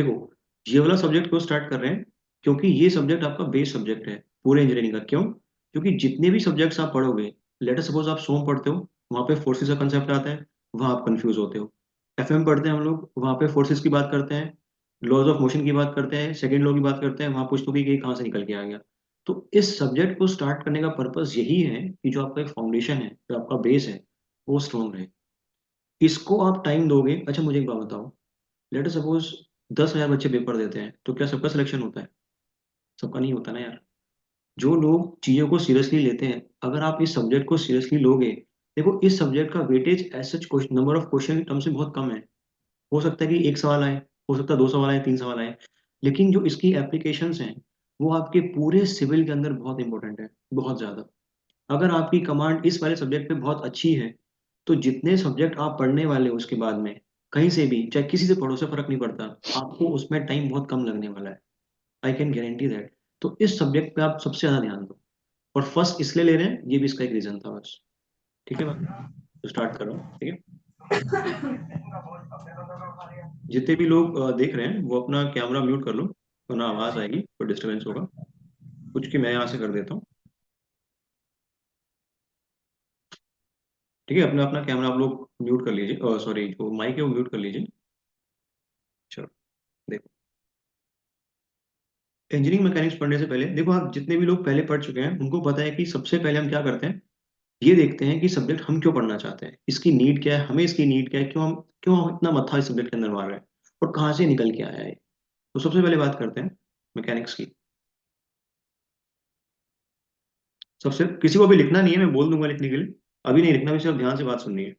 देखो, ये वाला सब्जेक्ट क्यों स्टार्ट कर रहे हैं? क्योंकि ये सब्जेक्ट आपका बेस सब्जेक्ट है पूरे इंजीनियरिंग का। क्यों? क्योंकि जितने भी सब्जेक्ट्स आप पढ़ोगे, लेटर सपोज आप सोम पढ़ते हो, वहां पे फोर्सेस का कंसेप्ट आता है, वहां आप कंफ्यूज होते हो। एफएम पढ़ते हैं हम लोग, वहां पे फोर्सेस की बात करते हैं, लॉज ऑफ मोशन की बात करते हैं, सेकंड लॉ की बात करते हैं, वहां पूछते हो कि ये कहाँ से निकल के आ गया। तो इस सब्जेक्ट को स्टार्ट करने का पर्पस यही है कि जो आपका एक फाउंडेशन है, जो आपका बेस है, वो स्ट्रॉन्ग रहे। इसको आप टाइम दोगे। अच्छा मुझे एक बात बताओ, लेट सपोज 10,000 बच्चे पेपर देते हैं, तो क्या सबका सिलेक्शन होता है? सबका नहीं होता ना यार। जो लोग चीजों को सीरियसली लेते हैं, अगर आप इस सब्जेक्ट को सीरियसली लोगे, देखो इस सब्जेक्ट का weightage as such number of question के टर्म से बहुत कम है। हो सकता है कि एक सवाल आए, हो सकता है दो सवाल आए, तीन सवाल आए, लेकिन जो इसकी एप्लीकेशंस हैं, वो आपके पूरे सिविल के अंदर बहुत इंपॉर्टेंट है, बहुत ज्यादा। अगर आपकी कमांड इस वाले सब्जेक्ट पे बहुत अच्छी है, तो जितने सब्जेक्ट आप पढ़ने वाले हो उसके बाद में, कहीं से भी चाहे किसी से पढ़ो, से फर्क नहीं पड़ता, आपको उसमें टाइम बहुत कम लगने वाला है। I can guarantee that. तो इस सब्जेक्ट पे आप सबसे ज्यादा ध्यान दो। और फर्स्ट इसलिए ले रहे हैं, ये भी इसका एक रीजन था बस। ठीक है बात, तो स्टार्ट कर रहा हूँ, ठीक है। जितने भी लोग देख रहे हैं, वो अपना कैमरा म्यूट कर लो, वरना आवाज आएगी, कोई डिस्टरबेंस होगा। कुछ की मैं यहाँ से कर देता हूँ। ठीक है, अपना अपना कैमरा आप लोग म्यूट कर लीजिए, सॉरी जो माइक है वो म्यूट कर लीजिए। चलो देखो, इंजीनियरिंग मैकेनिक्स पढ़ने से पहले देखो, आप जितने भी लोग पहले पढ़ चुके हैं उनको पता है कि सबसे पहले हम क्या करते हैं, ये देखते हैं कि सब्जेक्ट हम क्यों पढ़ना चाहते हैं, इसकी नीड क्या है, हमें इसकी नीड क्या है, क्यों हम इतना मत्था इस सब्जेक्ट के अंदर मार रहे हैं, और कहाँ से निकल के आया है। तो सबसे पहले बात करते हैं मैकेनिक्स की। सबसे किसी को भी लिखना नहीं है, मैं बोल दूंगा लिखने के लिए, अभी नहीं लिखना, भी सिर्फ ध्यान से बात सुननी है।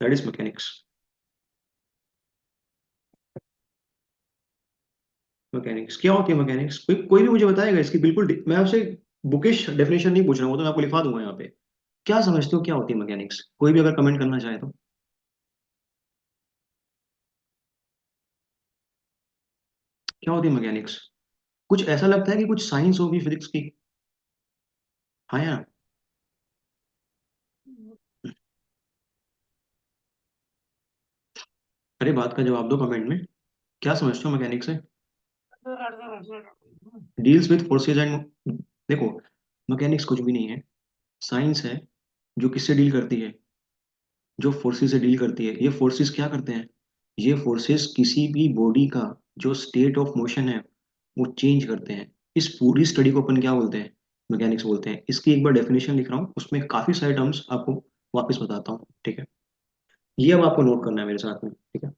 That is mechanics. मैकेनिक्स क्या होती है? मैकेनिक्स कोई कोई भी मुझे बताएगा इसकी? बिल्कुल मैं आपसे बुकिश डेफिनेशन नहीं पूछ रहा हूँ, वो तो मैं आपको लिखवा दूंगा यहाँ पे। क्या समझते हो क्या होती है मैकेनिक्स? कोई भी अगर कमेंट करना चाहे तो। क्या होती है मैकेनिक्स? कुछ ऐसा लगता है कि कुछ साइंस होगी फिजिक्स की। हाँ यार। अरे बात का जवाब दो कमेंट में। क्या समझते हो मैकेनिक्स से? डील्स विद फोर्सेज एंड, देखो, मैकेनिक्स कुछ भी नहीं है, साइंस है जो किससे डील करती है, जो फोर्सेस से डील करती है। ये फोर्सेस क्या करते हैं? ये फोर्सेस किसी भी बॉडी का जो स्टेट ऑफ मोशन है, वो चेंज करते हैं। इस पूरी स्टडी को अपन क्या बोलते हैं? मैकेनिक्स बोलते हैं। इसकी एक बार डेफिनेशन लिख रहा हूँ, उसमें काफी सारे टर्म्स आपको वापस बताता हूँ, ठीक है। ये अब आपको नोट करना है मेरे साथ में, ठीक है।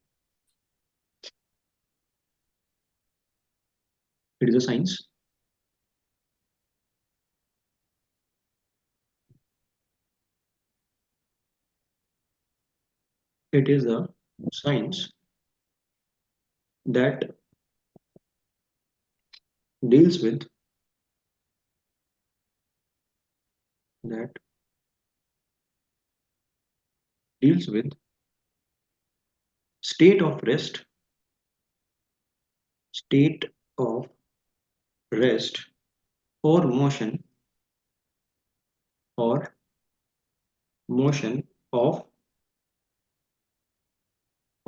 It is a science, it is a science that deals with, that deals with state of rest, state of rest और और motion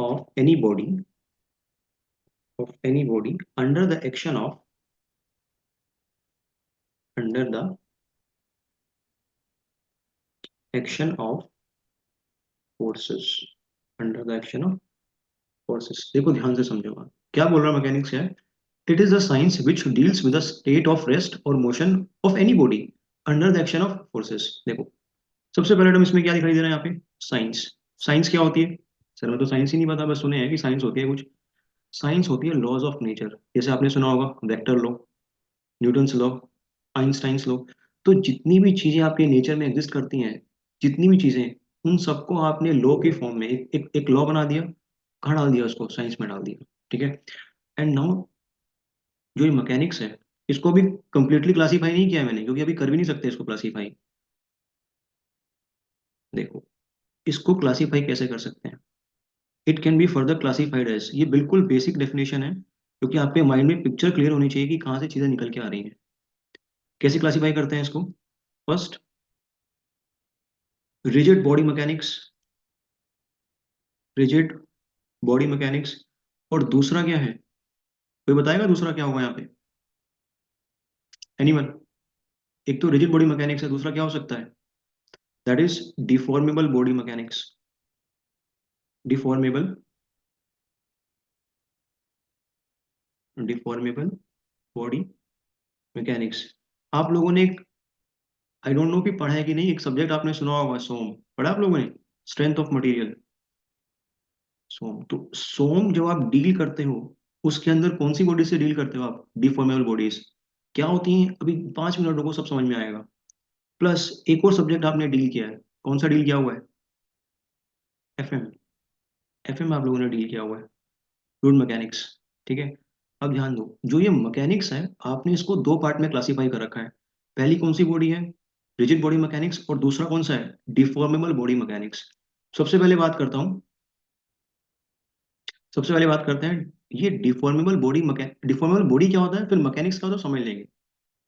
of any body, under the action of, under the action of forces, under the action of forces। देखो ध्यान से समझोगा क्या बोल रहा mechanics है। It is the science which deals with the state of rest और motion of any body under the action of forces. देखो, सबसे पहले टर्म इसमें क्या दिखाई दे रहा है यहाँ पे? साइंस। साइंस क्या होती है? सर मैं तो साइंस ही नहीं पता, बस सुने हैं कि साइंस होती है कुछ। साइंस होती है लॉज ऑफ नेचर। जैसे आपने सुना होगा vector law, Newton's law, Einstein's law. तो जितनी भी चीजें आपके नेचर में एग्जिस्ट करती हैं, जितनी भी चीजें, उन सबको आपने लॉ के फॉर्म में एक लॉ बना दिया, कहाँ डाल दिया उसको? साइंस में डाल दिया, ठीक है। एंड नाउ जो ये मैकेनिक्स है, इसको भी कंप्लीटली क्लासीफाई नहीं किया मैंने, क्योंकि अभी कर भी नहीं सकते इसको क्लासीफाई। देखो, इसको क्लासीफाई कैसे कर सकते हैं? It can be further classified as, ये बिल्कुल बेसिक डेफिनेशन है, क्योंकि आपके माइंड में पिक्चर क्लियर होनी चाहिए कि कहाँ से चीजें निकल के आ रही हैं। कैसे क्लासीफाई करते हैं इसको? First, rigid body mechanics, rigid body mechanics. और दूसरा क्या है? कोई बताएगा दूसरा क्या होगा यहाँ पे? एनीवन? एक तो रिजिड बॉडी मैकेनिक्स है, दूसरा क्या हो सकता है? That is deformable body mechanics. Deformable, deformable body mechanics. आप लोगों ने एक, आई डोंट नो कि पढ़ा है कि नहीं, एक सब्जेक्ट आपने सुना होगा, सोम, पढ़ा आप लोगों ने? Strength of material. सोम, तो सोम जब आप डील करते हो, उसके अंदर कौन सी बॉडी से डील करते हो आप? डिफॉर्मेबल बॉडीज क्या होती हैं, अभी 5 मिनट रुको, सब समझ में आएगा। प्लस एक और सब्जेक्ट आपने डील किया है, कौन सा डील किया हुआ है? एफएम। एफएम आप लोगों ने डील किया हुआ है, फ्लूइड मैकेनिक्स। ठीक है। अब ध्यान दो, जो ये मैकेनिक्स है, आपने इसको दो पार्ट में क्लासीफाई कर रखा है। पहली कौन सी बॉडी है? Rigid body mechanics. और दूसरा कौन सा है? Deformable body mechanics. सबसे पहले बात करता हूँ, सबसे पहले बात करते हैं, ये डिफॉर्मेबल बॉडी डिफॉर्मेबल बॉडी क्या होता है, फिर मैकेनिक्स का तो समझ लेंगे।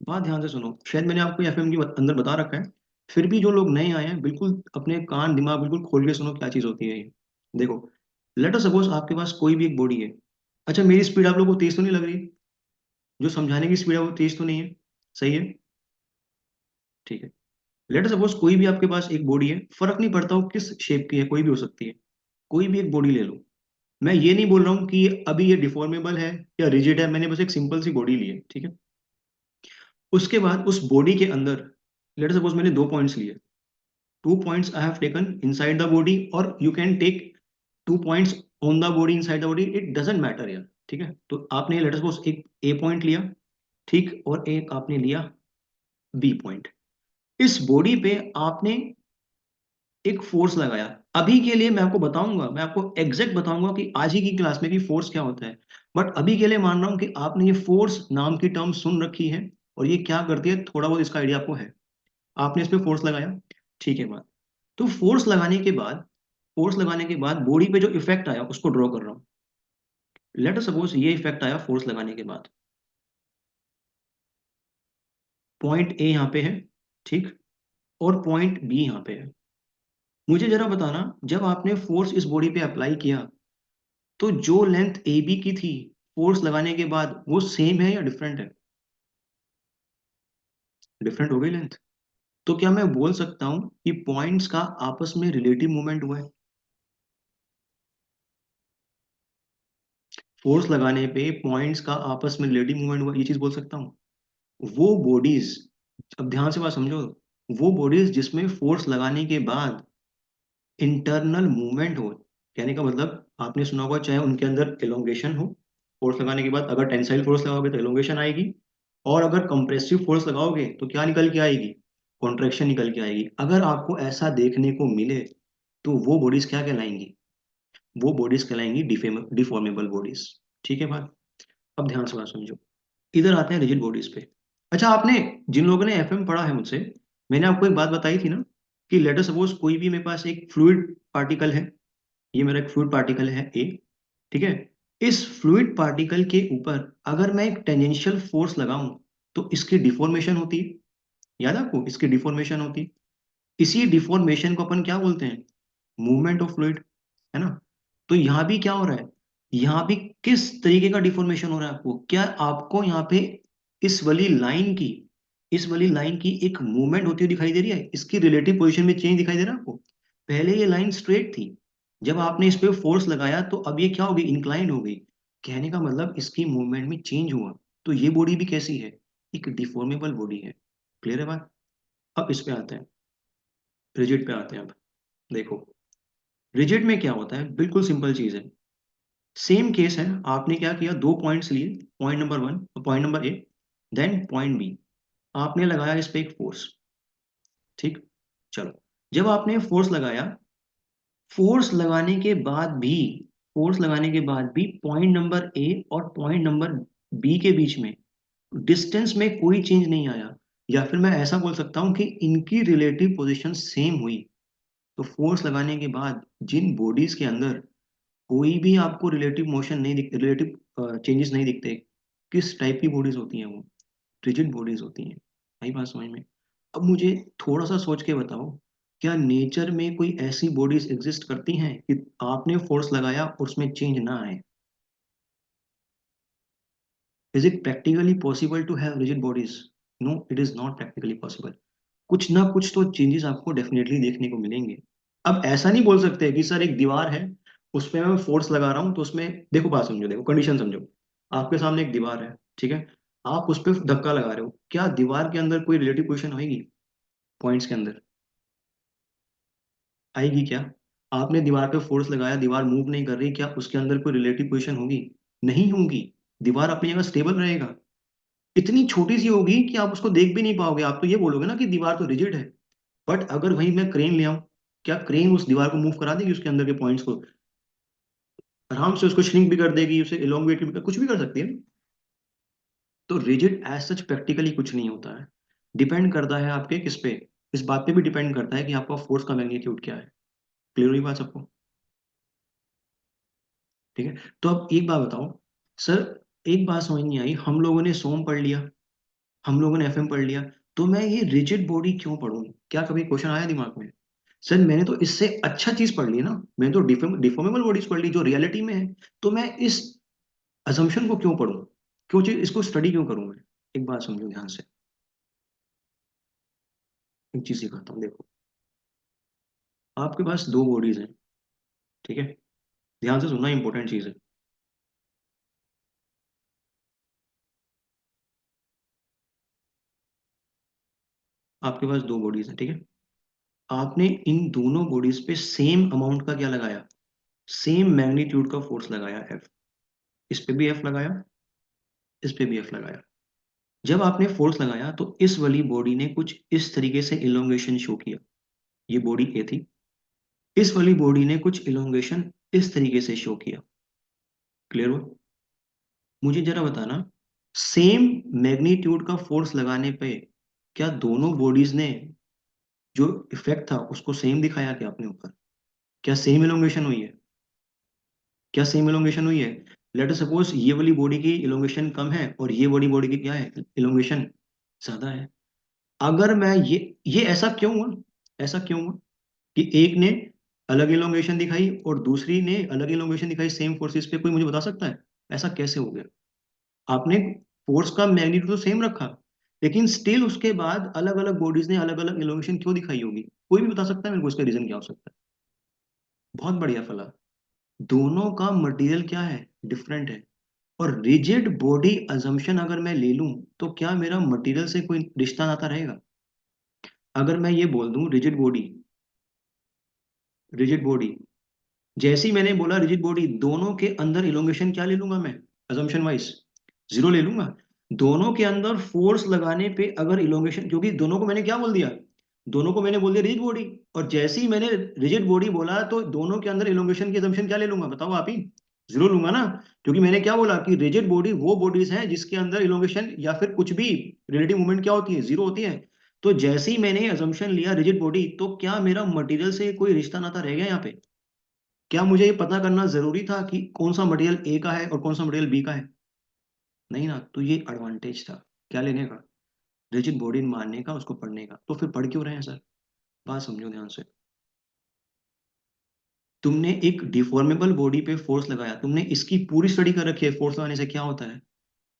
बात ध्यान से सुनो, शायद मैंने आपको एफएम के अंदर बता रखा है, फिर भी जो लोग नए आए हैं, बिल्कुल अपने कान दिमाग बिल्कुल खोल के सुनो क्या चीज होती है ये। देखो, लेट अस सपोज आपके पास कोई भी एक बॉडी है। अच्छा, मेरी स्पीड आप लोगों को तेज तो नहीं लग रही? जो समझाने की स्पीड है वो तेज तो नहीं है? सही है? ठीक है। लेट अस सपोज कोई भी आपके पास एक बॉडी है, फर्क नहीं पड़ता वो किस शेप की है, कोई भी हो सकती है, कोई भी एक बॉडी ले लो। मैं ये नहीं बोल रहा हूँ कि अभी ये डिफॉर्मेबल है या रिजिड है, मैंने बस एक सिंपल सी बॉडी ली है, ठीक है। उसके बाद उस बॉडी के अंदर, लेट सपोज मैंने 2 पॉइंट्स लिए, 2 points I have taken inside the body, और you can take 2 points on the body, inside the body, it doesn't matter यार। ठीक है, तो आपने लेट सपोज एक ए पॉइंट लिया, ठीक, और एक आपने लिया बी पॉइंट। इस बॉडी पे आपने एक फोर्स लगाया। अभी के लिए मैं आपको बताऊंगा, मैं आपको एग्जैक्ट बताऊंगा कि आज ही की क्लास में कि फोर्स क्या होता है। बट अभी के लिए मान रहा हूं कि आपने ये फोर्स नाम की टर्म सुन रखी है, और ये क्या करती है थोड़ा बहुत इसका आइडिया आपको है। आपने इस पे फोर्स लगाया, ठीक है बात। तो फोर्स लगाने के बाद, फोर्स लगाने के बाद बॉडी पे जो इफेक्ट आया उसको ड्रॉ कर रहा हूँ। लेट अस सपोज ये इफेक्ट आया फोर्स लगाने के बाद, पॉइंट ए यहाँ पे है, ठीक, और पॉइंट बी यहाँ पे है। मुझे जरा बताना, जब आपने फोर्स इस बॉडी पे अप्लाई किया, तो जो लेंथ ए बी की थी फोर्स लगाने के बाद, वो सेम है या डिफरेंट है? डिफरेंट हो गई लेंथ। तो क्या मैं बोल सकता हूं कि पॉइंट्स का आपस में रिलेटिव मूवमेंट हुआ है? फोर्स लगाने पे पॉइंट्स का आपस में रिलेटिव मूवमेंट हुआ, ये चीज बोल सकता हूँ। वो बॉडीज, अब ध्यान से बात समझो, वो बॉडीज जिसमें फोर्स लगाने के बाद इंटरनल मूवमेंट हो, कहने का मतलब आपने सुना होगा, चाहे उनके अंदर एलोंगेशन हो, फोर्स लगाने के बाद अगर टेंसाइल फोर्स लगाओगे तो एलोंगेशन आएगी, और अगर कंप्रेसिव फोर्स लगाओगे तो क्या निकल के आएगी? कॉन्ट्रैक्शन निकल के आएगी। अगर आपको ऐसा देखने को मिले, तो वो बॉडीज क्या कहलाएंगी? वो बॉडीज कहलाएंगी डिफॉर्मेबल बॉडीज। ठीक है बात? अब ध्यान से बात समझो, इधर आते हैं रिजिड बॉडीज पे। अच्छा, आपने, जिन लोगों ने एफएम पढ़ा है मुझसे, मैंने आपको एक बात बताई थी ना, कि लेट अस सपोज कोई भी मेरे पास एक फ्लूइड पार्टिकल है, ये मेरा एक फ्लूइड पार्टिकल है ए, ठीक है। इस फ्लूइड पार्टिकल के ऊपर अगर मैं एक टेंजेंशियल फोर्स लगाऊं, तो इसकी डिफॉर्मेशन होती है। याद है आपको, इसकी डिफॉर्मेशन होती है। इसी डिफॉर्मेशन को अपन क्या बोलते हैं? मूवमेंट ऑफ फ्लूइड, है ना। तो यहाँ भी क्या हो रहा है, यहाँ भी किस तरीके का डिफॉर्मेशन हो रहा है आपको? क्या आपको यहाँ पे इस वाली लाइन की, इस वाली लाइन की एक मूवमेंट होती हुई दिखाई दे रही है? इसकी रिलेटिव पोजीशन में चेंज दिखाई दे रहा है आपको? पहले ये लाइन स्ट्रेट थी, जब आपने इस पे फोर्स लगाया तो अब ये क्या हो गई? इंक्लाइंड हो गई। कहने का मतलब इसकी मूवमेंट में चेंज हुआ। तो ये बॉडी भी कैसी है? एक डिफॉर्मेबल बॉडी है। क्लियर है बात? अब इस पे आते हैं, रिजिड पे आते हैं। अब देखो, रिजिड में क्या होता है, बिल्कुल सिंपल चीज है। सेम केस है, आपने क्या किया, 2 पॉइंट्स लिए, point number one, point number A, then point B. आपने लगाया इस पे एक फोर्स, ठीक। चलो, जब आपने फोर्स लगाया, फोर्स लगाने के बाद भी, फोर्स लगाने के बाद भी पॉइंट नंबर ए और पॉइंट नंबर बी के बीच में डिस्टेंस में कोई चेंज नहीं आया, या फिर मैं ऐसा बोल सकता हूं कि इनकी रिलेटिव पोजीशन सेम हुई। तो फोर्स लगाने के बाद जिन बॉडीज के अंदर कोई भी आपको रिलेटिव मोशन नहीं दिख, रिलेटिव चेंजेस नहीं दिखते, किस टाइप की बॉडीज होती हैं वो? रिजिड बॉडीज होती हैं। आई बात समझ में? अब मुझे थोड़ा सा सोच के बताओ, क्या नेचर में कोई ऐसी बॉडीज एग्जिस्ट करती हैं कि आपने फोर्स लगाया और उसमें चेंज ना आए? Is it practically possible to have rigid bodies? No, it is not practically possible. कुछ ना कुछ तो चेंजेस आपको डेफिनेटली देखने को मिलेंगे। अब ऐसा नहीं बोल सकते कि सर एक दीवार है, उस पे मैं फोर्स लगा रहा हूँ तो उसमें, देखो बात समझो, देखो कंडीशन समझो। आपके सामने एक दीवार है, ठीक है, आप उस पर धक्का लगा रहे हो, क्या दीवार के अंदर कोई रिलेटिव पोजीशन होगी? पॉइंट्स के अंदर आएगी क्या? आपने दीवार पे फोर्स लगाया, दीवार मूव नहीं कर रही, क्या उसके अंदर कोई रिलेटिव पोजीशन होगी? नहीं होगी। दीवार अपनी जगह स्टेबल रहेगा। इतनी छोटी सी होगी कि आप उसको देख भी नहीं पाओगे। आप तो ये बोलोगे ना कि दीवार तो रिजिड है, बट अगर वहीं मैं क्रेन ले आऊं, क्या क्रेन उस दीवार को मूव करा देगी? उसके अंदर के पॉइंट्स को आराम से उसको श्रिंक भी कर देगी, उसे इलोंगेट भी कुछ भी कर सकती है ना। तो रिजिड एज सच प्रैक्टिकली कुछ नहीं होता है। डिपेंड करता है आपके किस पे, इस बात पे भी डिपेंड करता है कि आपका फोर्स का मैग्नीट्यूड क्या है। क्लियर हुई बात सबको? ठीक है। तो अब एक बात बताओ सर, एक बात समझ नहीं आई, हम लोगों ने सोम पढ़ लिया, हम लोगों ने एफएम पढ़ लिया, तो मैं ये रिजिड बॉडी क्यों पढ़ूं? क्या कभी क्वेश्चन आया दिमाग में? सर मैंने तो इससे अच्छा चीज पढ़ ली ना, मैंने तो डिफॉर्मेबल बॉडीज पढ़ ली जो रियलिटी में है। तो मैं इस अजम्पशन को क्यों पढूं? क्यों चीज इसको स्टडी क्यों करूं मैं? एक बात समझो ध्यान से, एक चीज सिखाता हूँ, देखो। आपके पास दो बॉडीज हैं, ठीक है, ध्यान से सुनना, इंपॉर्टेंट चीज है। आपके पास दो बॉडीज हैं, ठीक है, आपने इन दोनों बॉडीज पे सेम अमाउंट का क्या लगाया? सेम मैग्नीट्यूड का फोर्स लगाया, एफ। इस पे भी एफ लगाया, इस पे भी एफ लगाया। जब आपने फोर्स लगाया तो इस वाली बॉडी ने कुछ इस तरीके से इलोंगेशन शो किया, ये बॉडी ए थी, इस वाली बॉडी ने कुछ इलोंगेशन इस तरीके से शो किया। क्लियर हुआ? मुझे जरा बताना, सेम मैग्नीट्यूड का फोर्स लगाने पे क्या दोनों बॉडीज ने जो इफेक्ट था उसको सेम दिखाया क्या अपने ऊपर? क्या सेम इलोंगेशन हुई है? क्या सेम इलोंगेशन हुई है? लेट अस सपोज ये वाली बॉडी की इलोंगेशन कम है और ये बॉडी बॉडी की क्या है, इलोंगेशन ज्यादा है। अगर मैं ये ऐसा क्यों हुआ? ऐसा क्यों हुआ कि एक ने अलग इलोंगेशन दिखाई और दूसरी ने अलग इलोंगेशन दिखाई सेम फोर्सेस पे? कोई मुझे बता सकता है ऐसा कैसे हो गया? आपने फोर्स का मैग्नीट्यूड तो सेम रखा, लेकिन स्टिल उसके बाद अलग अलग बॉडीज ने अलग अलग इलोंगेशन क्यों दिखाई होगी? कोई भी बता सकता है मेरे को इसका रीजन क्या हो सकता है? बहुत बढ़िया फला, दोनों का मटेरियल क्या है, डिफरेंट है। और रिजिड बॉडी अजम्पशन अगर मैं ले लूं तो क्या मेरा मटेरियल से कोई रिश्ता नाता रहेगा? अगर मैं ये बोल दूं रिजिड बॉडी, रिजिड बॉडी, जैसे ही मैंने बोला रिजिड बॉडी, दोनों के अंदर इलोंगेशन क्या ले लूंगा मैं, अजम्पशन वाइज जीरो ले लूंगा। दोनों के अंदर फोर्स लगाने पे अगर इलोंगेशन, क्योंकि दोनों को मैंने क्या बोल दिया, दोनों को मैंने बोल दिया रिजिड बॉडी, और जैसे ही मैंने रिजिड बॉडी बोला तो दोनों के अंदर इलोंगेशन की अजम्पशन क्या ले लूंगा, बताओ आप ही। जीरो लूंगा ना, क्योंकि मैंने क्या बोला कि रिजिड बॉडी वो बॉडीज हैं जिसके अंदर इलोंगेशन या फिर कुछ भी रिलेटिव मूवमेंट क्या होती है, जीरो होती है। तो जैसे ही मैंने अजम्पशन लिया रिजिड बॉडी, तो क्या मेरा मटेरियल से कोई रिश्ता नाता रह गया यहाँ पे? क्या मुझे ये पता करना जरूरी था कि कौन सा मटेरियल ए का है और कौन सा मटेरियल बी का है? नहीं ना। तो ये एडवांटेज था क्या लेने का, रिजिड बॉडी मानने का, उसको पढ़ने का। तो फिर पढ़ क्यों रहे हैं सर? बात समझो ध्यान से। तुमने एक डिफॉर्मेबल बॉडी पे फोर्स लगाया, तुमने इसकी पूरी स्टडी कर रखी है फोर्स लगाने से क्या होता है,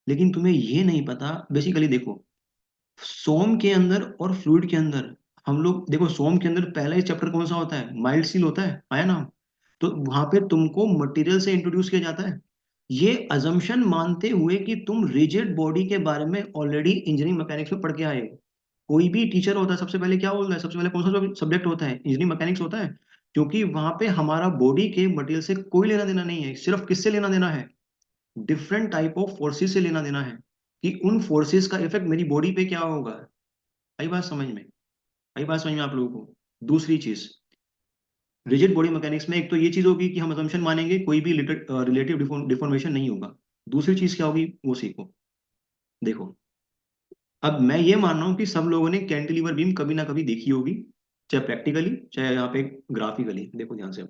लेकिन तुम्हें ये नहीं पता। बेसिकली देखो, सोम के अंदर और फ्लूइड के अंदर, हम लोग देखो सोम के अंदर पहला ही चैप्टर कौन सा होता है, माइल्ड सील होता है, आया नाम। तो वहां पे तुमको मटेरियल से इंट्रोड्यूस किया जाता है, ये अजम्पशन मानते हुए कि तुम रिजिड बॉडी के बारे में ऑलरेडी इंजीनियरिंग मैकेनिक्स में पढ़ के आए हो। कोई भी टीचर होता है सबसे पहले क्या बोलता है, सबसे पहले कौन सा सब्जेक्ट होता है, इंजीनियरिंग मैकेनिक्स होता है। क्योंकि वहां पे हमारा बॉडी के मटेरियल से कोई लेना देना नहीं है, सिर्फ किससे लेना देना है, डिफरेंट टाइप ऑफ फोर्सेस से लेना देना है, कि उन फोर्सेस का इफेक्ट मेरी बॉडी पे क्या होगा। आई बात समझ में? आई बात समझ में आप लोगों को? दूसरी चीज, रिजिड बॉडी मैकेनिक्स में एक तो ये चीज होगी कि हम असम्पशन मानेंगे कोई भी रिलेटिव डिफॉर्मेशन नहीं होगा। दूसरी चीज क्या होगी वो सीखो। देखो, अब मैं ये मान रहा हूँ कि सब लोगों ने कैंटिलीवर बीम कभी ना कभी देखी होगी, चाहे प्रैक्टिकली चाहे यहाँ पे ग्राफिकली। देखो ध्यान से,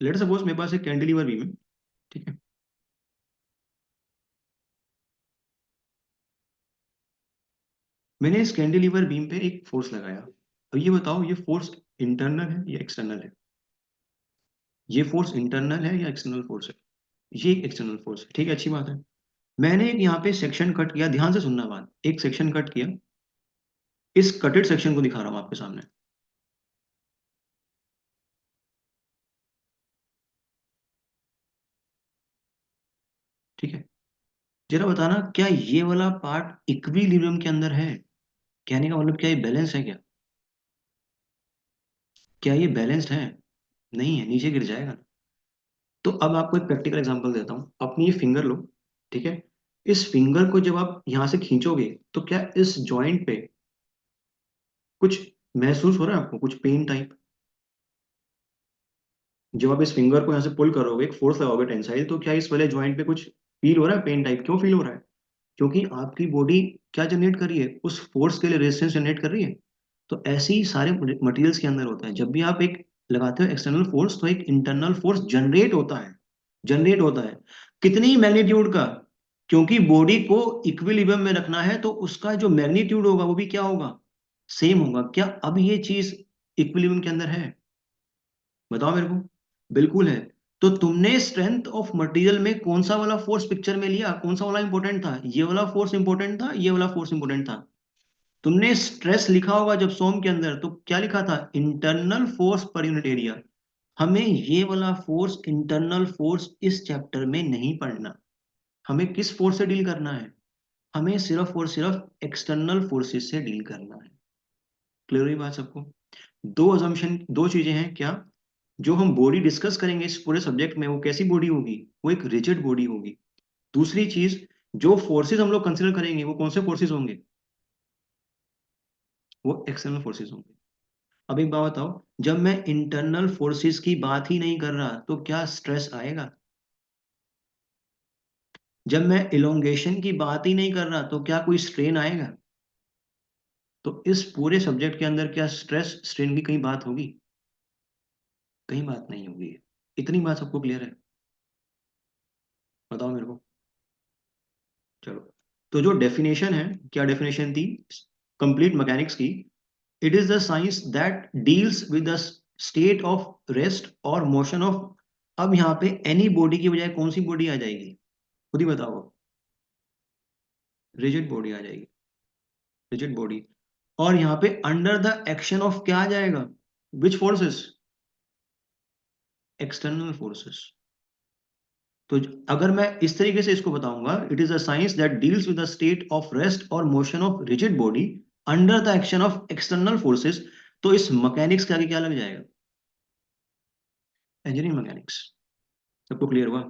लेट सपोज मेरे पास एक कैंटिलीवर बीम है, ठीक है, मैंने इस कैंटिलीवर बीम पे एक फोर्स लगाया। अब ये बताओ ये फोर्स इंटरनल है या एक्सटर्नल है? ये फोर्स इंटरनल है या एक्सटर्नल फोर्स है? ये एक एक्सटर्नल फोर्स है, ठीक है, अच्छी बात है। मैंने एक यहाँ पे सेक्शन कट किया, ध्यान से सुनना बात, एक सेक्शन कट किया, इस कटेड सेक्शन को दिखा रहा हूं आपके सामने। ठीक है, जरा बताना क्या ये वाला पार्ट इक्विलिब्रियम के अंदर है? कहने का मतलब क्या ये बैलेंस है क्या? क्या ये बैलेंस्ड है? नहीं है, नीचे गिर जाएगा। तो अब आपको एक प्रैक्टिकल एग्जांपल देता हूँ, अपनी ये फिंगर लो। ठीक है, इस फिंगर को जब आप यहां से खींचोगे तो क्या इस जॉइंट पे कुछ महसूस हो रहा है आपको, कुछ पेन टाइप? जब आप इस फिंगर को यहाँ से पुल करोगे, एक फोर्स लगाओगे टेंसाइल, तो क्या इस वाले जॉइंट पे कुछ फील हो रहा है पेन टाइप? क्यों फील हो रहा है? क्योंकि आपकी बॉडी क्या जनरेट कर रही है, उस फोर्स के लिए रेजिस्टेंस जनरेट कर रही है। तो ऐसे ही सारे मटेरियल्स के अंदर होता है, जब भी आप एक लगाते हो एक्सटर्नल फोर्स तो एक इंटरनल फोर्स जनरेट होता है। जनरेट होता है, कितनी मैग्नीट्यूड का? क्योंकि बॉडी को इक्विलिब्रियम में रखना है तो उसका जो मैग्नीट्यूड होगा वो भी क्या होगा, सेम होगा। क्या अब ये चीज इक्विलिब्रियम के अंदर है? बताओ मेरे को। बिल्कुल है। तो तुमने स्ट्रेंथ ऑफ मटेरियल में कौन सा वाला फोर्स पिक्चर में लिया, कौन सा वाला इंपॉर्टेंट था? ये वाला फोर्स इंपॉर्टेंट था, ये वाला फोर्स इंपॉर्टेंट था? तुमने स्ट्रेस लिखा होगा जब सोम के अंदर, तो क्या लिखा था? Internal force per unit area. हमें ये वाला फोर्स, इंटरनल फोर्स, इस चैप्टर में नहीं पढ़ना। हमें किस फोर्स से डील करना है? हमें सिर्फ और सिर्फ एक्सटर्नल फोर्सेस से डील करना है। क्लियर हुई बात सबको? दो अजम्पशन, दो चीजें हैं क्या? जो हम बॉडी डिस्कस करेंगे इस पूरे सब्जेक्ट में, वो कैसी बॉडी होगी? वो एक रिजिड बॉडी होगी। दूसरी चीज, जो फोर्सेस हम लोग कंसिडर करेंगे वो कौन से फोर्सेस होंगे? वो एक्सटर्नल फोर्सेस होंगे। अब एक बात बताओ, जब मैं इंटरनल फोर्सेस की बात ही नहीं कर रहा तो क्या स्ट्रेस आएगा? जब मैं इलोंगेशन की बात ही नहीं कर रहा तो क्या कोई स्ट्रेन आएगा? तो इस पूरे सब्जेक्ट के अंदर क्या स्ट्रेस स्ट्रेन की कहीं बात होगी? कहीं बात नहीं होगी। इतनी बात सबको क्लियर है? बताओ मेरे को। चलो, तो जो डेफिनेशन है, क्या डेफिनेशन थी कंप्लीट मैकेनिक्स की? It is the science that deals with the state of rest और मोशन ऑफ। अब यहाँ पे एनी बॉडी की बजाय कौन सी बॉडी आ जाएगी? खुद ही बताओ। रिजिड बॉडी आ जाएगी। Rigid body. और यहाँ पे अंडर द एक्शन ऑफ क्या आ जाएगा? Which forces? External forces. तो अगर मैं इस तरीके से इसको बताऊंगा, it is a science that deals with the state of rest और motion of rigid body under the action of external forces, तो इस मैकेनिक्स के आगे क्या लग जाएगा? Engineering mechanics. सबको क्लियर हुआ?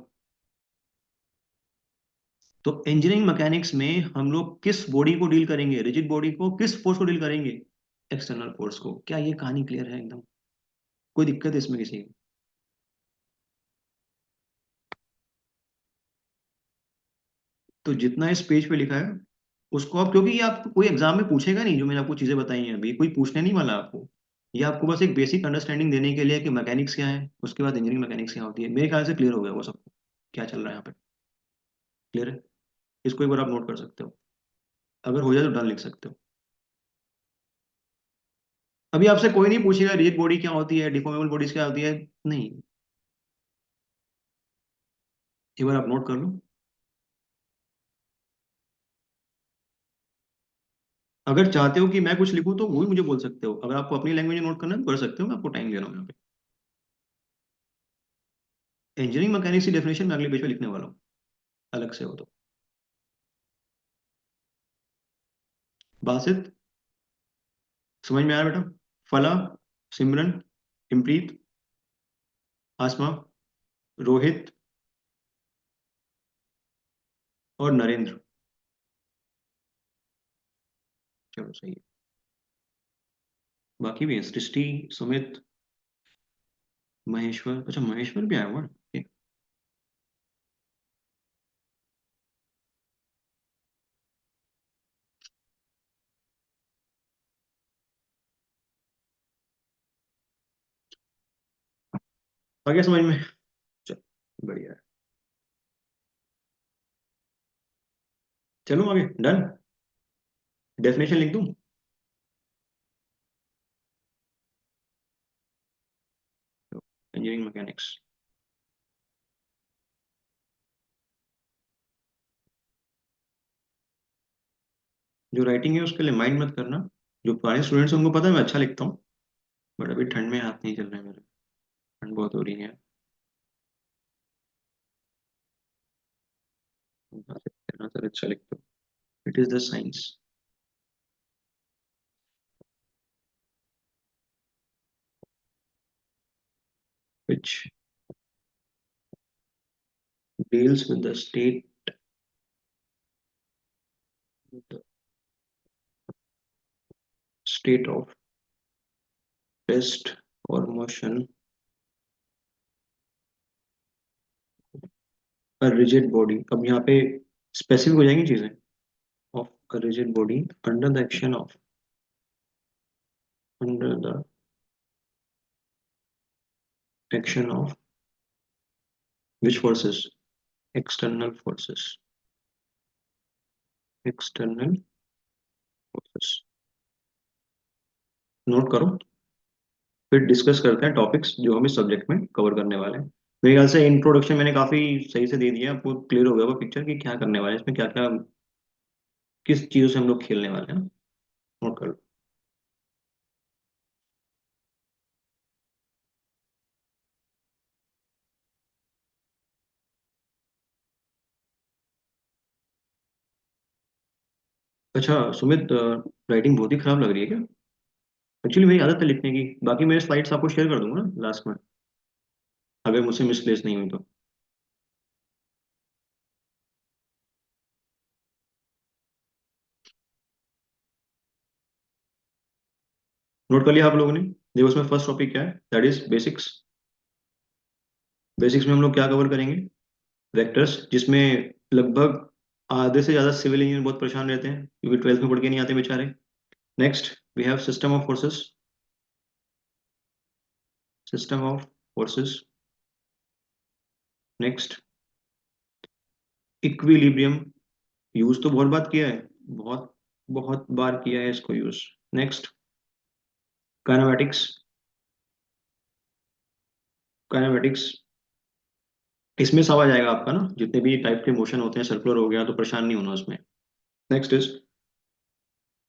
तो इंजीनियरिंग मैकेनिक्स में हम लोग किस बॉडी को डील करेंगे? रिजिड बॉडी को। किस फोर्स को डील करेंगे? एक्सटर्नल फोर्स को। क्या ये कहानी क्लियर है एकदम? कोई दिक्कत है इसमें किसी को? तो जितना इस पेज पे लिखा है उसको आप, क्योंकि ये आपको कोई एग्जाम में पूछेगा नहीं, जो मैंने आपको चीजें बताई हैं अभी कोई पूछने नहीं वाला आपको। ये आपको बस एक बेसिक अंडरस्टैंडिंग देने के लिए कि मैकेनिक्स क्या है, उसके बाद इंजीनियरिंग मैकेनिक्स क्या होती है। मेरे ख्याल से क्लियर हो गया वो सबको, क्या चल रहा है यहाँ पे। क्लियर है? इसको एक बार आप नोट कर सकते हो, अगर हो जाए तो डन लिख सकते हो। अभी आपसे कोई नहीं पूछेगा रिजिड बॉडी क्या होती है, डिफॉर्मेबल बॉडीज क्या होती है, नहीं। एक बार आप नोट कर लो। अगर चाहते हो कि मैं कुछ लिखूं तो वो भी मुझे बोल सकते हो, अगर आपको अपनी लैंग्वेज में नोट करना है तो कर सकते हो, मैं आपको टाइम दे रहा हूँ यहाँ पे। इंजीनियरिंग मैकेनिक्स की डेफिनेशन मैं अगले पेज पे लिखने वाला हूँ, अलग से हो तो। बासित, समझ में आया बेटा? फला, सिमरन, इमप्रीत, आसमा, रोहित और नरेंद्र। चलो सही है। बाकी भी है, सृष्टि, सुमित, महेश्वर। अच्छा महेश्वर भी आया हुआ है, ठीक। आ गया समझ में? चलो बढ़िया है। चलो आगे, डन। डेफिनेशन लिख दूं? Engineering mechanics. जो राइटिंग है उसके लिए माइंड मत करना। जो पुराने स्टूडेंट्स हैं उनको पता है मैं अच्छा लिखता हूँ, बट अभी ठंड में हाथ नहीं चल रहे हैं मेरे। ठंड बहुत हो रही है। कहना सर अच्छा लिखते हो, it is the science which deals with the the state of rest or motion a rigid body। अब यहाँ पे स्पेसिफिक हो जाएंगी चीजें। of a rigid body under the action of under the action of which forces, external forces, external forces। Note करो, फिर discuss करते हैं टॉपिक्स जो हम इस सब्जेक्ट में कवर करने वाले हैं। मेरे ख्याल से इंट्रोडक्शन मैंने काफी सही से दे दिया, आपको क्लियर हो गया वो पिक्चर कि क्या करने वाले हैं इसमें, क्या क्या किस चीजों से हम लोग खेलने वाले हैं। नोट कर लो। अच्छा सुमित, राइटिंग बहुत ही खराब लग रही है क्या? एक्चुअली मेरी आदत है लिखने की, बाकी मेरे स्लाइड्स आपको शेयर कर दूंगा ना लास्ट में, अगर मुझसे मिसप्लेस नहीं हुई तो। नोट कर लिया आप लोगों ने? देखो उसमें फर्स्ट टॉपिक क्या है, दैट इज बेसिक्स। बेसिक्स में हम लोग क्या कवर करेंगे? वेक्टर्स, जिसमें लगभग आधे से ज्यादा सिविल इंजीनियर बहुत परेशान रहते हैं क्योंकि ट्वेल्थ में पढ़ के नहीं आते बेचारे। Next we have system of forces, system of forces. Next equilibrium, use तो बहुत बार किया है, बहुत बहुत बार किया है इसको यूज। नेक्स्ट काइनेमेटिक्स, काइनेमेटिक्स इसमें सब आ जाएगा आपका ना, जितने भी टाइप के मोशन होते हैं, सर्कुलर हो गया तो परेशान नहीं होना उसमें। Next is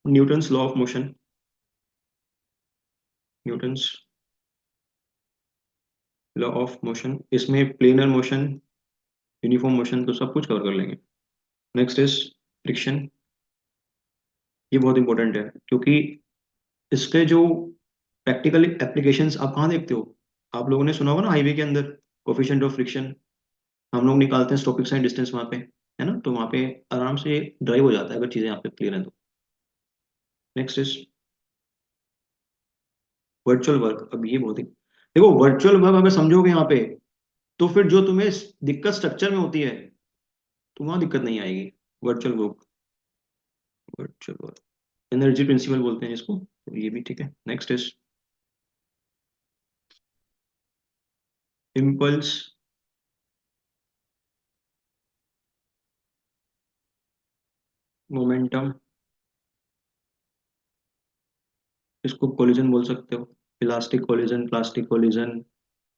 Newton's law of motion, Newton's law of motion, इसमें प्लेनर मोशन, यूनिफॉर्म मोशन तो सब कुछ कवर कर लेंगे। नेक्स्ट इज फ्रिक्शन, ये बहुत इंपॉर्टेंट है क्योंकि इसके जो प्रैक्टिकल एप्लीकेशंस आप कहाँ देखते हो? आप लोगों ने सुना होगा ना हाईवे के अंदर कोफिशिएंट ऑफ फ्रिक्शन, हम लोग निकालते हैं स्टॉपिक्स एंड डिस्टेंस वहाँ पे, है ना? तो वहाँ पे आराम से ड्राइव हो जाता है अगर चीजें यहाँ पे क्लियर है तो। Next is virtual work. अब ये बहुत ही, देखो वर्चुअल वर्क अगर समझोगे यहाँ पे, तो फिर जो तुम्हें दिक्कत स्ट्रक्चर में होती है तो वहां दिक्कत नहीं आएगी। Virtual work, virtual work energy principal बोलते हैं जिसको, तो ये भी ठीक है। नेक्स्ट इज इम्पल्स मोमेंटम, इसको कोलिजन बोल सकते हो, elastic collision, plastic collision,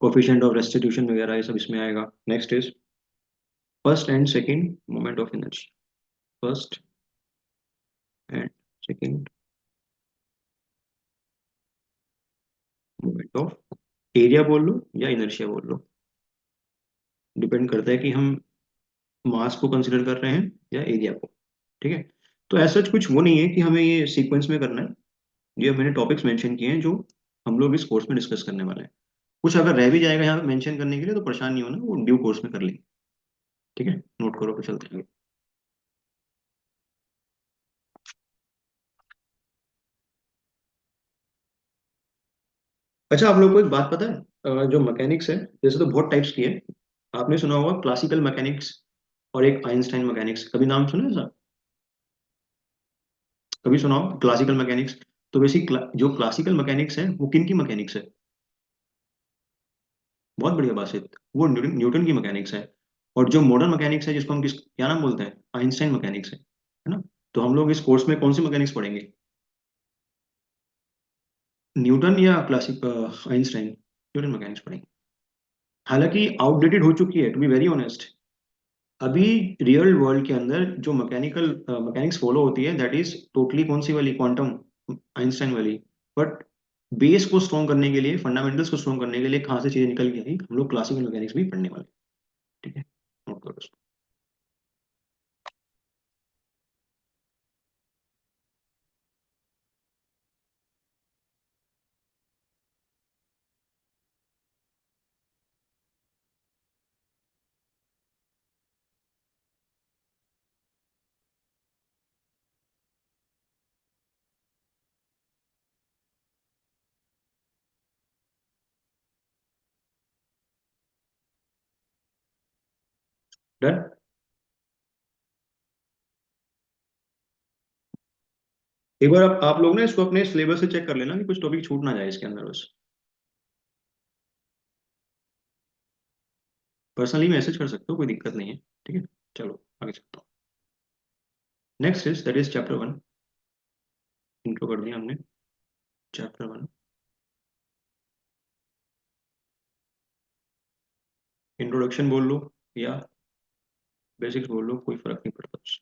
coefficient of restitution वगैरह ये सब इसमें आएगा। Next is first and second moment of energy, first and second moment of, area बोल लो या इनर्शिया बोल लो, डिपेंड करता है कि हम मास को कंसिडर कर रहे हैं या एरिया को। ठीक है, तो ऐसा कुछ वो नहीं है कि हमें ये सीक्वेंस में करना है। ये मैंने टॉपिक्स मेंशन किए हैं जो हम लोग इस कोर्स में डिस्कस करने वाले हैं। कुछ अगर रह भी जाएगा यहाँ पे मेंशन करने के लिए तो परेशान नहीं होना, वो ड्यू कोर्स में कर लेंगे। ठीक है, नोट करो, फिर चलते हैं। अच्छा आप लोग को एक बात पता है, जो मैकेनिक्स है जैसे तो बहुत टाइप्स की है। आपने सुना होगा क्लासिकल मैकेनिक्स और एक आइंस्टाइन मैकेनिक्स, कभी नाम सुना है सर? कभी सुना हो क्लासिकल मैकेनिक्स? तो बेसिक जो क्लासिकल मैकेनिक्स है वो किन की मैकेनिक्स है? बहुत बढ़िया बात, वो न्यूटन न्यूटन की मैकेनिक्स है। और जो मॉडर्न मैकेनिक्स है जिसको हम किस क्या नाम बोलते हैं, आइंस्टाइन मैकेनिक्स है ना? तो हम लोग इस कोर्स में कौन सी मैकेनिक्स पढ़ेंगे? न्यूटन या क्लासिक आइंस्टाइन? न्यूटन मैकेनिक्स पढ़ेंगे। हालांकि आउटडेटेड हो चुकी है, टू बी वेरी ऑनेस्ट। अभी रियल वर्ल्ड के अंदर जो मैकेनिक्स फॉलो होती है, दैट इज टोटली कौन सी वाली, क्वांटम, आइंस्टाइन वाली। बट बेस को स्ट्रॉन्ग करने के लिए, फंडामेंटल्स को स्ट्रॉन्ग करने के लिए कहाँ से चीजें निकल के आई, हम लोग क्लासिकल मैकेनिक्स भी पढ़ने वाले हैं। ठीक है, नोट करो इसको। डन। एक बार आप लोग ना इसको अपने सिलेबस से चेक कर लेना कि कुछ टॉपिक छूट ना जाए इसके अंदर बस। पर्सनली मैसेज कर सकते हो, कोई दिक्कत नहीं है। ठीक है, चलो आगे चलता हूँ। Next is, that is chapter 1। Intro कर दिया हमने। चैप्टर 1, इंट्रोडक्शन बोल लो या बेसिक्स बोल लो, कोई फर्क नहीं पड़ता उससे।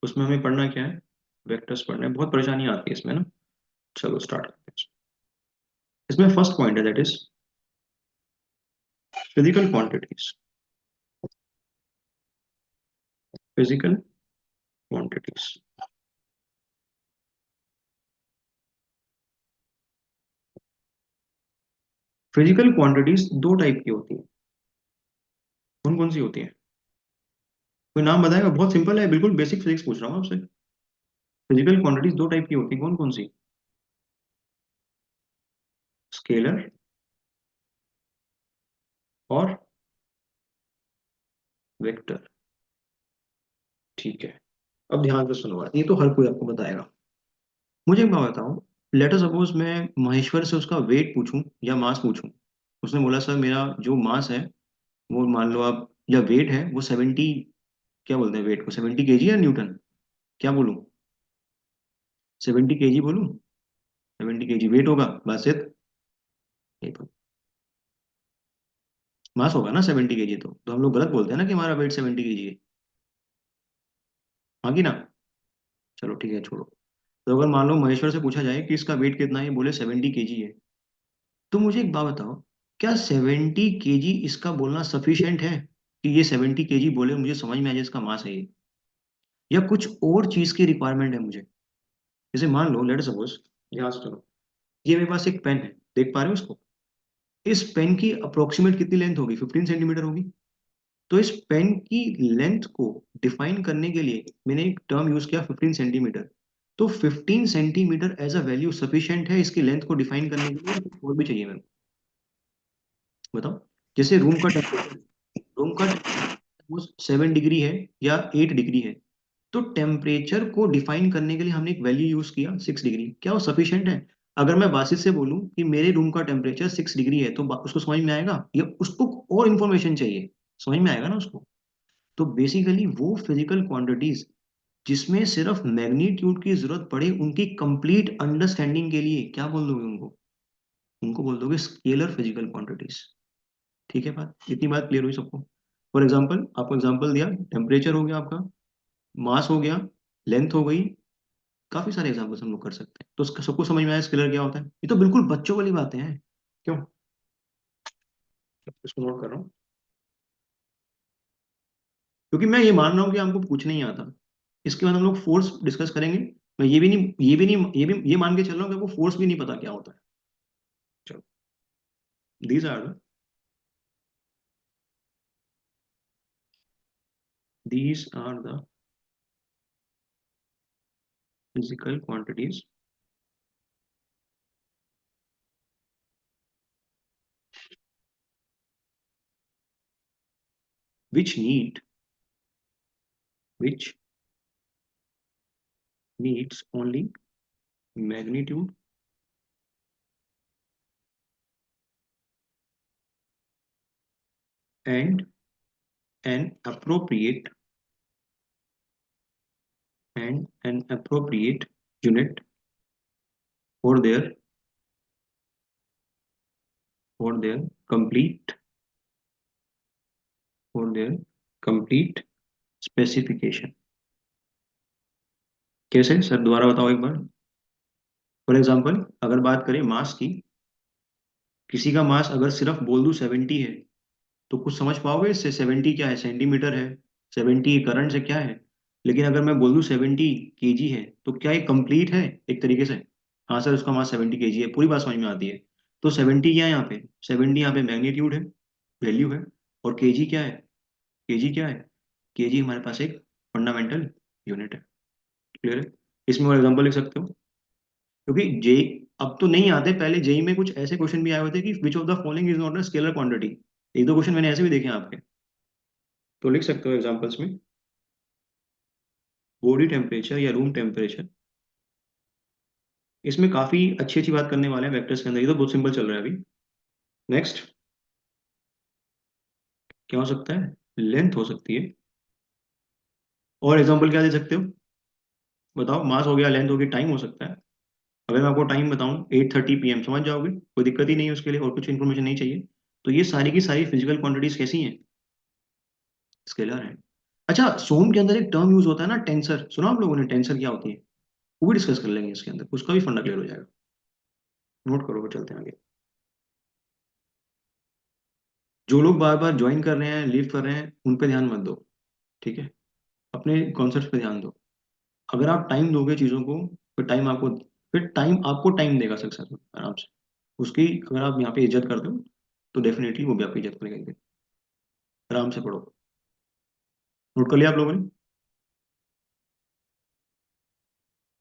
उसमें हमें पढ़ना क्या है, वेक्टर्स पढ़ना है। बहुत परेशानी आती है इसमें ना। चलो स्टार्ट करते हैं। इसमें फर्स्ट पॉइंट है, that is physical quantities. Physical quantities. Physical quantities दो टाइप की होती है। कौन कौन सी होती है? कोई नाम बताएगा? बहुत सिंपल है, बिल्कुल बेसिक फिजिक्स पूछ रहा हूँ आपसे। फिजिकल क्वांटिटीज दो टाइप की होती है, कौन कौन सी? स्केलर और वेक्टर। ठीक है, अब ध्यान से सुनो, ये तो हर कोई आपको बताएगा। मुझे एक बात बताओ, लेटर सपोज मैं महेश्वर से उसका वेट पूछूं या मास पूछूं। उसने बोला सर मेरा जो मास है, वो मान लो आप, या वेट है वो 70, क्या बोलते हैं वेट को, 70 kg या न्यूटन, क्या बोलूं? 70 kg बोलूं? 70 kg वेट होगा बासित? नहीं तो मास होगा ना 70 kg, तो हम लोग गलत बोलते हैं ना कि हमारा वेट 70 kg है। हाँ कि ना? चलो ठीक है, छोड़ो। तो अगर मान लो महेश्वर से पूछा जाए कि इसका वेट कितना है, ये बोले 70 kg है, तो मुझे एक बात बताओ, क्या 70 kg इसका बोलना सफिशिएंट है कि ये 70 kg बोले, मुझे समझ में आ जाए इसका मास है ये? या कुछ और चीज की रिक्वायरमेंट है मुझे? जैसे मान लो, लेट सपोज, ध्यान से सुनो, ये मेरे पास एक पेन है, देख पा रहे हो इसको? इस पेन की अप्रोक्सीमेट कितनी लेंथ होगी? 15 सेंटीमीटर होगी। तो इस पेन की लेंथ को डिफाइन करने के लिए मैंने एक टर्म यूज किया, 15 सेंटीमीटर। तो 15 centimetre as a value sufficient है इसकी लेंथ को डिफाइन करने के लिए, या कुछ और भी चाहिए मेरे को? बताओ। जैसे रूम का 7 डिग्री है या 8 डिग्री है, तो टेम्परेचर को डिफाइन करने के लिए हमने एक वैल्यू यूज किया 6 डिग्री। क्या वो सफिशिएंट है? अगर मैं बासित से बोलूं कि मेरे रूम का टेम्परेचर 6 डिग्री है, तो उसको समझ में आएगा, या उसको और इन्फॉर्मेशन चाहिए? समझ में आएगा ना उसको? तो बेसिकली वो फिजिकल क्वांटिटीज जिसमें सिर्फ मैग्नीट्यूड की जरूरत पड़े, उनकी कंप्लीट अंडरस्टैंडिंग के लिए क्या बोल दोगे उनको? उनको बोल दोगे स्केलर फिजिकल क्वांटिटीज। ठीक है, बात, इतनी बात क्लियर हुई सबको? फॉर एग्जाम्पल, आपको एग्जाम्पल दिया, टेम्परेचर हो गया आपका, मास हो गया, लेंथ हो गई, काफी सारे एग्जाम्पल्स हम लोग कर सकते हैं। तो सबको समझ में आया स्केलर क्या होता है? ये तो बिल्कुल बच्चों वाली बातें हैं। क्यों? इसको नोट कर रहा हूँ, क्योंकि मैं ये मान रहा हूँ कि हमको कुछ नहीं आता। इसके बाद हम लोग फोर्स डिस्कस करेंगे। मैं ये मान के चल रहा हूँ कि आपको फोर्स भी नहीं पता क्या होता है। चलो, these are the these are the physical quantities which need which needs only magnitude and an appropriate unit for their complete for their complete specification. कैसे सर, दोबारा बताओ एक बार। फॉर एग्जांपल अगर बात करें मास की, किसी का मास अगर सिर्फ बोल दूं 70 है, तो कुछ समझ पाओगे इससे? 70 क्या है? सेंटीमीटर है। 70 करंट से क्या है? लेकिन अगर मैं बोल दूं 70 kg है, तो क्या ये कंप्लीट है एक तरीके से? हाँ सर, उसका मास 70 kg है, पूरी बात समझ में आती है। तो 70 क्या है यहाँ पे? 70 यहाँ पे मैग्नीट्यूड है, वैल्यू है। और केजी क्या है? केजी क्या है? केजी हमारे पास एक फंडामेंटल यूनिट है। क्लियर है? इसमें और एग्जांपल लिख सकते हो, क्योंकि जे अब तो नहीं आते, पहले जेई में कुछ ऐसे क्वेश्चन भी आए हुए थे कि which of the following is not a scalar quantity. एक दो क्वेश्चन मैंने ऐसे भी देखे हैं आपके, तो लिख सकते हो एग्जांपल्स में। बॉडी टेम्परेचर या रूम टेम्परेचर, इसमें काफी अच्छी अच्छी बात करने वाले हैं वेक्टर्स के अंदर। ये तो बहुत सिंपल चल रहा है अभी। नेक्स्ट क्या हो सकता है? लेंथ हो सकती है। और एग्जांपल क्या दे सकते हो? बताओ, मास हो गया, लेंथ हो गई, टाइम हो सकता है। अगर मैं आपको टाइम बताऊं 8:30 PM, समझ जाओगे, कोई दिक्कत ही नहीं है उसके लिए, और कुछ इन्फॉर्मेशन नहीं चाहिए। तो ये सारी की सारी फिजिकल क्वांटिटीज कैसी हैं? स्केलर है। अच्छा, सोम के अंदर एक टर्म यूज होता है ना, टेंसर, सुना आप लोगों ने? टेंसर क्या होती है? वो भी डिस्कस कर लेंगे इसके अंदर, उसका भी फंडा क्लियर हो जाएगा। नोट करो, फिर चलते हैं आगे। जो लोग बार बार ज्वाइन कर रहे हैं, लीव कर रहे हैं, उन पे ध्यान मत दो, ठीक है? अपने कॉन्सेप्ट पे ध्यान दो। अगर आप टाइम दोगे चीज़ों को, फिर टाइम आपको टाइम देगा सक्सेस में, आराम से। उसकी अगर आप यहाँ पे इज्जत करते हो, तो डेफिनेटली वो भी आपकी इज्जत करेंगे। आराम से पढ़ो। नोट कर लिया आप लोगों ने?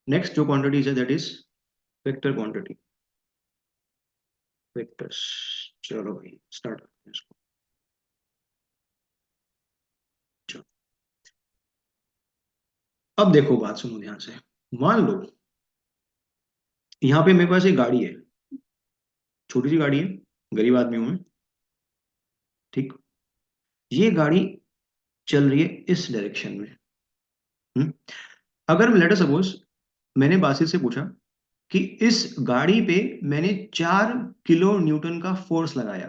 नेक्स्ट जो क्वांटिटीज है, that is vector quantity. Vectors. चलो भाई, स्टार्ट करते हैं इसको। चलो, अब देखो, बात सुनो ध्यान से। मान लो यहाँ पे मेरे पास एक गाड़ी है, छोटी सी गाड़ी है, गरीब आदमी हूं मैं, ठीक? ये गाड़ी चल रही है इस डायरेक्शन में। हम्म? अगर लेट अस सपोज मैंने बासित से पूछा कि इस गाड़ी पे मैंने 4 किलो न्यूटन का फोर्स लगाया।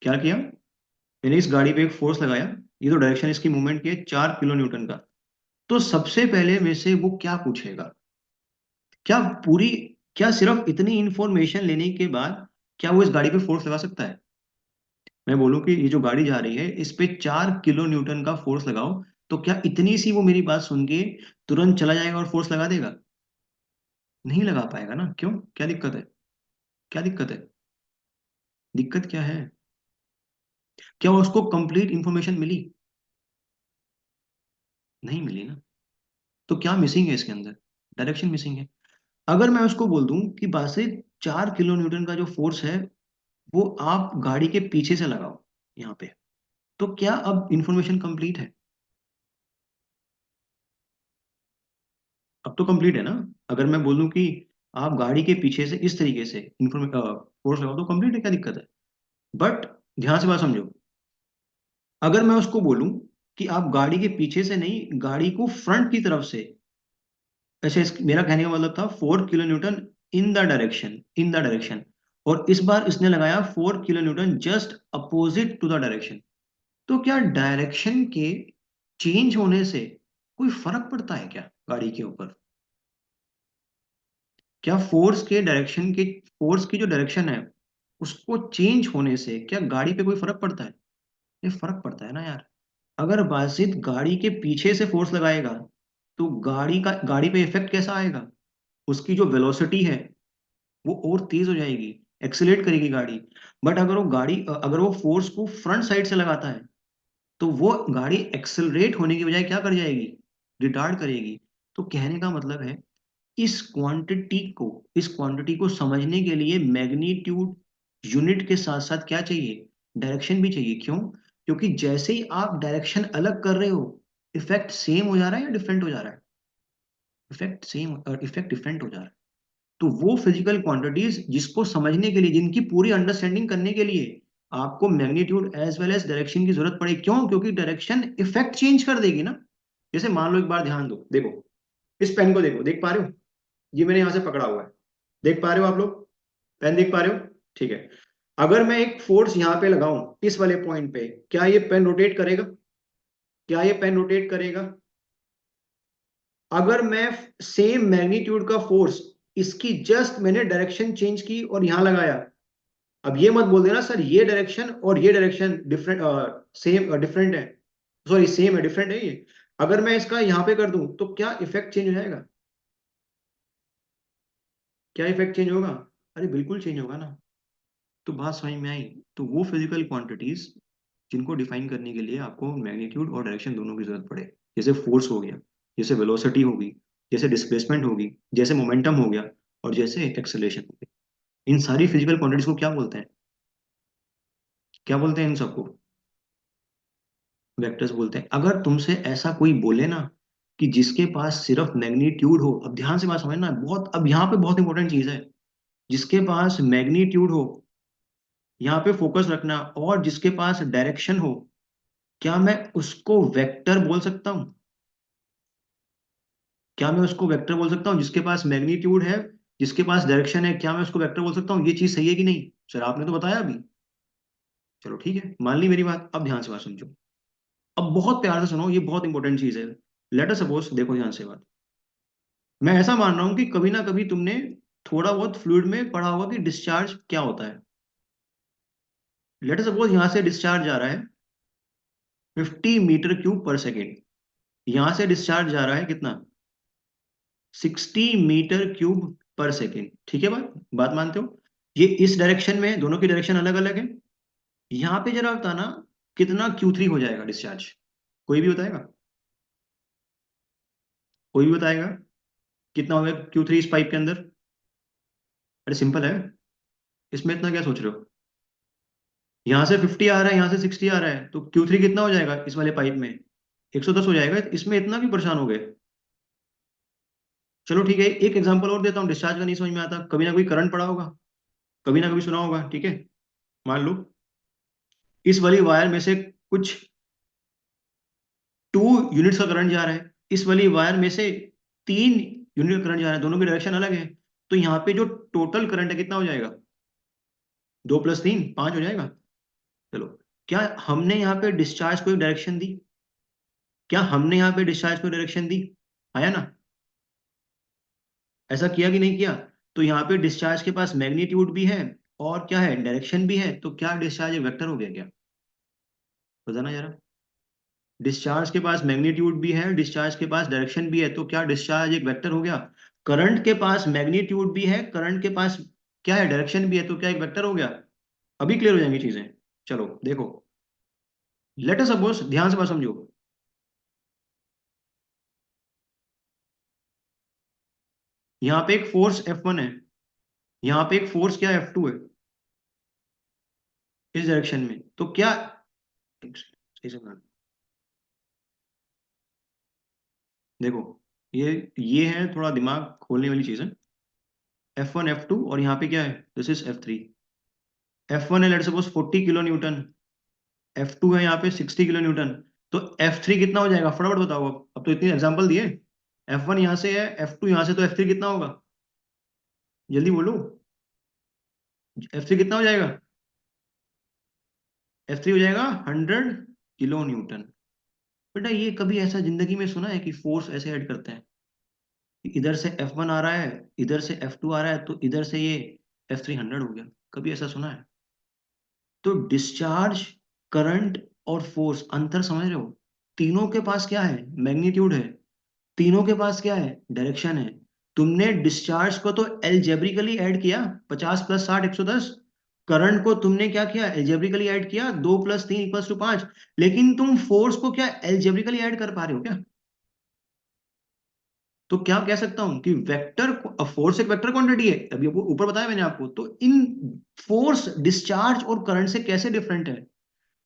क्या किया? मैंने इस गाड़ी पे एक फोर्स लगाया, ये तो डायरेक्शन इसकी मूवमेंट की है, 4 किलो न्यूटन का। तो सबसे पहले में से वो क्या पूछेगा? क्या पूरी क्या सिर्फ इतनी इंफॉर्मेशन लेने के बाद क्या वो इस गाड़ी पे फोर्स लगा सकता है? मैं बोलूं कि ये जो गाड़ी जा रही है, इस पे 4 किलो न्यूटन का फोर्स लगाओ, तो क्या इतनी सी वो मेरी बात सुन के तुरंत चला जाएगा और फोर्स लगा देगा? नहीं लगा पाएगा ना। क्यों? क्या दिक्कत है? क्या दिक्कत है? दिक्कत क्या है? क्या उसको कंप्लीट इंफॉर्मेशन मिली? नहीं मिली ना। तो क्या मिसिंग है इसके अंदर? डायरेक्शन मिसिंग है। अगर मैं उसको बोल दूं कि बासित 4 किलो न्यूटन का जो फोर्स है, वो आप गाड़ी के पीछे से लगाओ यहाँ पे, तो क्या अब इंफॉर्मेशन कंप्लीट है? अब तो कंप्लीट है ना। अगर मैं बोलूं कि आप गाड़ी के पीछे से इस तरीके से फोर्स लगाओ, तो कंप्लीट है, क्या दिक्कत है? बट ध्यान से बात समझो। अगर मैं उसको बोलूं कि आप गाड़ी के पीछे से नहीं, गाड़ी को फ्रंट की तरफ से, ऐसे मेरा कहने का मतलब था 4 kilo newton in the direction, और इस बार इसने लगाया 4 kilo newton just opposite to the direction. तो क्या डायरेक्शन के चेंज होने से कोई फर्क पड़ता है क्या गाड़ी के ऊपर? क्या फोर्स की जो डायरेक्शन है, उसको चेंज होने से क्या गाड़ी पे कोई फर्क पड़ता है? ये फर्क पड़ता है ना यार। अगर बासित गाड़ी के पीछे से फोर्स लगाएगा, तो गाड़ी पे इफेक्ट कैसा आएगा? उसकी जो वेलोसिटी है, वो और तेज हो जाएगी, एक्सेलेरेट करेगी गाड़ी। बट अगर वो फोर्स को फ्रंट साइड से लगाता है, तो वो गाड़ी एक्सेलरेट होने की बजाय क्या कर जाएगी? रिटार्ड करेगी। तो कहने का मतलब है, इस क्वांटिटी को समझने के लिए मैग्नीट्यूड यूनिट के साथ साथ क्या चाहिए? डायरेक्शन भी चाहिए। क्यों? क्योंकि जैसे ही आप डायरेक्शन अलग कर रहे हो, इफेक्ट सेम हो जा रहा है या डिफरेंट हो जा रहा है? इफेक्ट डिफरेंट हो जा रहा है। तो वो फिजिकल क्वांटिटीज जिसको समझने के लिए, जिनकी पूरी अंडरस्टैंडिंग करने के लिए आपको magnitude as well as direction की जरूरत पड़े। क्यों? क्योंकि डायरेक्शन इफेक्ट चेंज कर देगी ना। जैसे मान लो, एक बार ध्यान दो, देखो इस पेन को, देखो, देख पा रहे हो? ये मैंने यहां से पकड़ा हुआ है, देख पा रहे हो आप लोग? पेन देख पा रहे हो? ठीक है। अगर मैं एक फोर्स यहाँ पे लगाऊं इस वाले पॉइंट पे, क्या ये पेन रोटेट करेगा? क्या ये पेन रोटेट करेगा? अगर मैं सेम मैग्नीट्यूड का फोर्स, इसकी जस्ट मैंने डायरेक्शन चेंज की और यहां लगाया, अब ये मत बोल देना सर ये डायरेक्शन और ये डायरेक्शन डिफरेंट, सेम डिफरेंट है, सॉरी सेम है डिफरेंट है ये। अगर मैं इसका यहां पे कर दूं तो क्या इफेक्ट चेंज हो जाएगा? क्या इफेक्ट चेंज होगा? अरे बिल्कुल चेंज होगा ना। तो बात समझ में आई? तो वो फिजिकल क्वांटिटीज जिनको डिफाइन करने के लिए आपको मैग्नीट्यूड और डायरेक्शन दोनों की जरूरत पड़े, जैसे फोर्स हो गया, जैसे वेलोसिटी होगी, जैसे डिस्प्लेसमेंट होगी, जैसे मोमेंटम हो गया, और जैसे एक्सेलरेशन हो गया, इन सारी फिजिकल क्वांटिटीज को क्या बोलते हैं? क्या बोलते हैं इन सबको? वेक्टर्स बोलते हैं। अगर तुमसे ऐसा कोई बोले ना कि जिसके पास सिर्फ मैग्नीट्यूड हो, अब ध्यान से बात समझना, बहुत अब यहाँ पे बहुत इंपॉर्टेंट चीज है, जिसके पास मैग्नीट्यूड हो, यहाँ पे फोकस रखना, और जिसके पास डायरेक्शन हो, क्या मैं उसको वेक्टर बोल सकता हूँ? क्या मैं उसको वेक्टर बोल सकता हूँ? जिसके पास मैग्नीट्यूड है, जिसके पास डायरेक्शन है, क्या मैं उसको वेक्टर बोल सकता हूँ? ये चीज सही है कि नहीं? सर आपने तो बताया अभी। चलो ठीक है, मान ली मेरी बात। अब ध्यान से बात समझो, अब बहुत प्यार से सुनो, ये बहुत इंपॉर्टेंट चीज है। लेट अस सपोज, देखो ध्यान से बात, मैं ऐसा मान रहा हूं कि कभी ना कभी तुमने थोड़ा बहुत फ्लूइड में पढ़ा होगा कि डिस्चार्ज क्या होता है। लेट अस सपोज यहां से डिस्चार्ज जा रहा है 50 मीटर क्यूब पर सेकेंड, यहां से डिस्चार्ज जा रहा है कितना? 60 मीटर क्यूब पर सेकेंड। ठीक है, बात बात मानते हो? ये इस डायरेक्शन में है, दोनों की डायरेक्शन अलग अलग है। यहां पे जरा बताना कितना Q3 हो जाएगा डिस्चार्ज? कोई भी बताएगा? कोई भी बताएगा? कितना होगा Q3 इस पाइप के अंदर? अरे सिंपल है, इसमें इतना क्या सोच रहे हो? यहां से 50 आ रहा है, यहां से 60 आ रहा है, तो Q3 कितना हो जाएगा इस वाले पाइप में? 110 हो जाएगा। इसमें इतना भी परेशान हो गए? चलो ठीक है, एक एग्जांपल और देता हूँ, डिस्चार्ज का नहीं समझ में आता, कभी ना कोई करंट पड़ा होगा, कभी ना कभी सुना होगा, ठीक है? मान लो इस वाली वायर में से कुछ 2 यूनिट्स का करंट जा रहा है, इस वाली वायर में से 3 यूनिट करंट जा रहा है, दोनों की डायरेक्शन अलग है। तो यहाँ पे जो टोटल करंट है कितना हो जाएगा? 2 + 3 5 हो जाएगा। चलो, क्या हमने यहाँ पे डिस्चार्ज को एक डायरेक्शन दी? क्या हमने यहाँ पे डिस्चार्ज को डायरेक्शन दी? आया ना? ऐसा किया कि नहीं किया? तो यहाँ पे डिस्चार्ज के पास मैग्नीट्यूड भी है और क्या है, डायरेक्शन भी है, तो क्या डिस्चार्ज एक वेक्टर हो गया क्या? बताना जरा। डिस्चार्ज के पास मैग्नीट्यूड भी है, डिस्चार्ज के पास डायरेक्शन भी है, तो क्या डिस्चार्ज एक वेक्टर हो गया? करंट के पास मैग्नीट्यूड भी है, करंट के पास क्या है, डायरेक्शन भी है, तो क्या एक वेक्टर हो गया? अभी क्लियर हो जाएंगी चीजें। चलो देखो, लेट अस सपोज, ध्यान से बात समझो, यहाँ पे एक फोर्स F1 है, यहाँ पे एक फोर्स क्या F2 है, इस डायरेक्शन में, तो क्या, सही से ध्यान- देखो, ये है, थोड़ा दिमाग खोलने वाली चीज है। F1 F2 और यहाँ पे क्या है, दिस इज F3। F1 है let suppose 40 kilo Newton, F2 है यहाँ पे 60 किलो न्यूटन, तो F3 कितना हो जाएगा फटाफट बताओ। अब तो इतनी एग्जांपल दिए, F1 यहाँ से है, F2 यहाँ से, तो F3 कितना होगा? जल्दी बोलो, F3 कितना हो जाएगा? F3 हो जाएगा 100 किलो न्यूटन। बेटा ये कभी ऐसा जिंदगी में सुना है कि फोर्स ऐसे ऐड करते हैं कि इधर से F1 आ रहा है, इधर से F2 आ रहा है, तो इधर से ये F3 100 हो गया? कभी ऐसा सुना है? तो डिस्चार्ज, करंट और फोर्स, अंतर समझ रहे हो? तीनों के पास क्या है, मैग्नीट्यूड है, तीनों के पास क्या है, डायरेक्शन है। तुमने डिस्चार्ज को तो एल्जेब्रिकली ऐड किया, 50 + 60 110। करंट को तुमने क्या किया, एल्जेब्रिकली ऐड किया, 2 + 3 = 5। लेकिन तुम फोर्स को क्या एल्जेब्रिकली ऐड कर पा रहे हो क्या? तो क्या कह सकता हूं कि वेक्टर, फोर्स एक वेक्टर क्वांटिटी है, अभी ऊपर बताया मैंने आपको। तो इन फोर्स डिस्चार्ज और करंट से कैसे डिफरेंट है?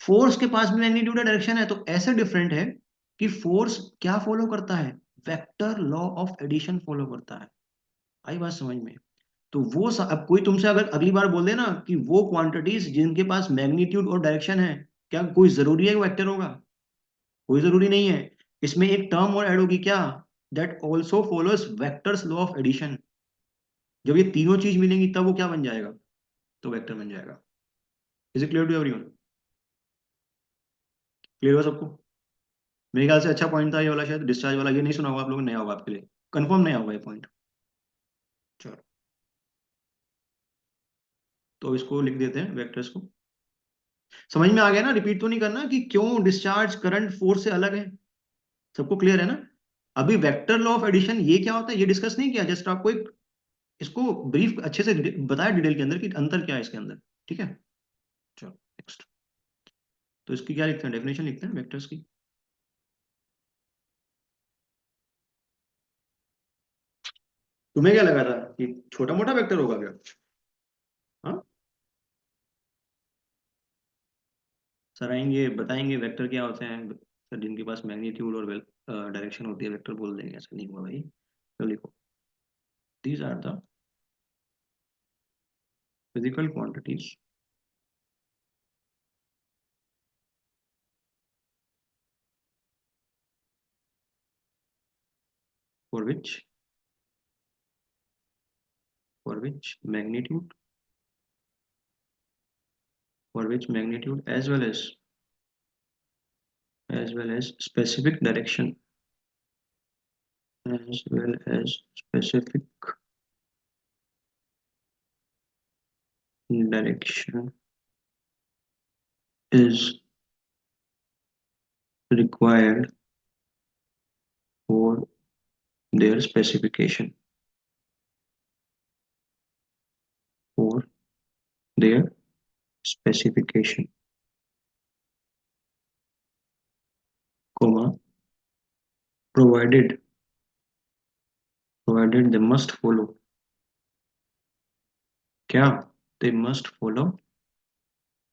फोर्स के पास भी मैग्नीट्यूड और डायरेक्शन है, तो ऐसे डिफरेंट है कि फोर्स क्या फॉलो करता है, vector law of addition follow करता है। आई बात समझ में? तो अब कोई तुमसे अगर अगली बार बोल देना कि वो क्वांटिटीज जिनके पास मैग्नीट्यूड और डायरेक्शन है, क्या कोई जरूरी है वो वेक्टर होगा? कोई जरूरी नहीं है। इसमें एक टर्म और ऐड होगी, क्या? That also follows vectors law of addition. जब ये तीनों चीज मिलेंगी तब वो क्या बन जाएगा? तो वेक्टर बन जाएगा। Is it clear to everyone? Clear हो सबको? मेरे ख्याल से अच्छा पॉइंट था ये वाला, शायद डिस्चार्ज वाला ये नहीं सुना होगा आप लोगों ने, नया होगा आपके लिए, कंफर्म नया होगा ये पॉइंट। चलो, तो इसको लिख देते हैं वेक्टर्स को। समझ में आ गया ना? रिपीट तो नहीं करना कि क्यों डिस्चार्ज करंट फोर्स से अलग है। सबको क्लियर है ना? अभी वेक्टर लॉ ऑफ एडिशन ये क्या होता है ये डिस्कस नहीं किया, जस्ट आपको एक इसको ब्रीफ अच्छे से बताया डिटेल के अंदर कि अंतर क्या है इसके अंदर। ठीक है, चलो नेक्स्ट। तो इसकी क्या लिखते हैं, डेफिनेशन लिखते हैं वेक्टर्स की। तुम्हें क्या लगा था कि छोटा मोटा वेक्टर होगा क्या? हाँ, सर आएंगे बताएंगे वेक्टर क्या होते हैं सर, जिनके पास मैग्नीट्यूड और डायरेक्शन होती है वेक्टर बोल देंगे, ऐसा नहीं हुआ भाई। तो लिखो, these are the physical quantities for which magnitude as well as specific direction, as well as specific direction is required for their specification, for their specification, comma, provided they must follow, क्या? they must follow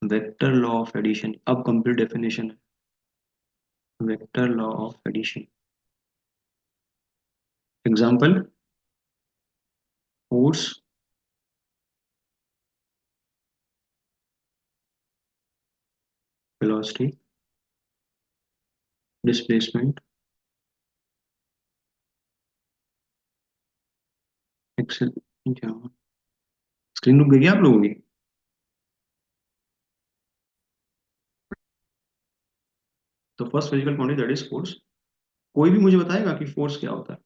vector law of addition। अब complete definition है, vector law of addition. Example, force, velocity, displacement, एक्सेल, क्या screen रुक गई क्या आप लोगों की? तो first physical quantity that is force. कोई भी मुझे बताएगा कि फोर्स क्या होता है?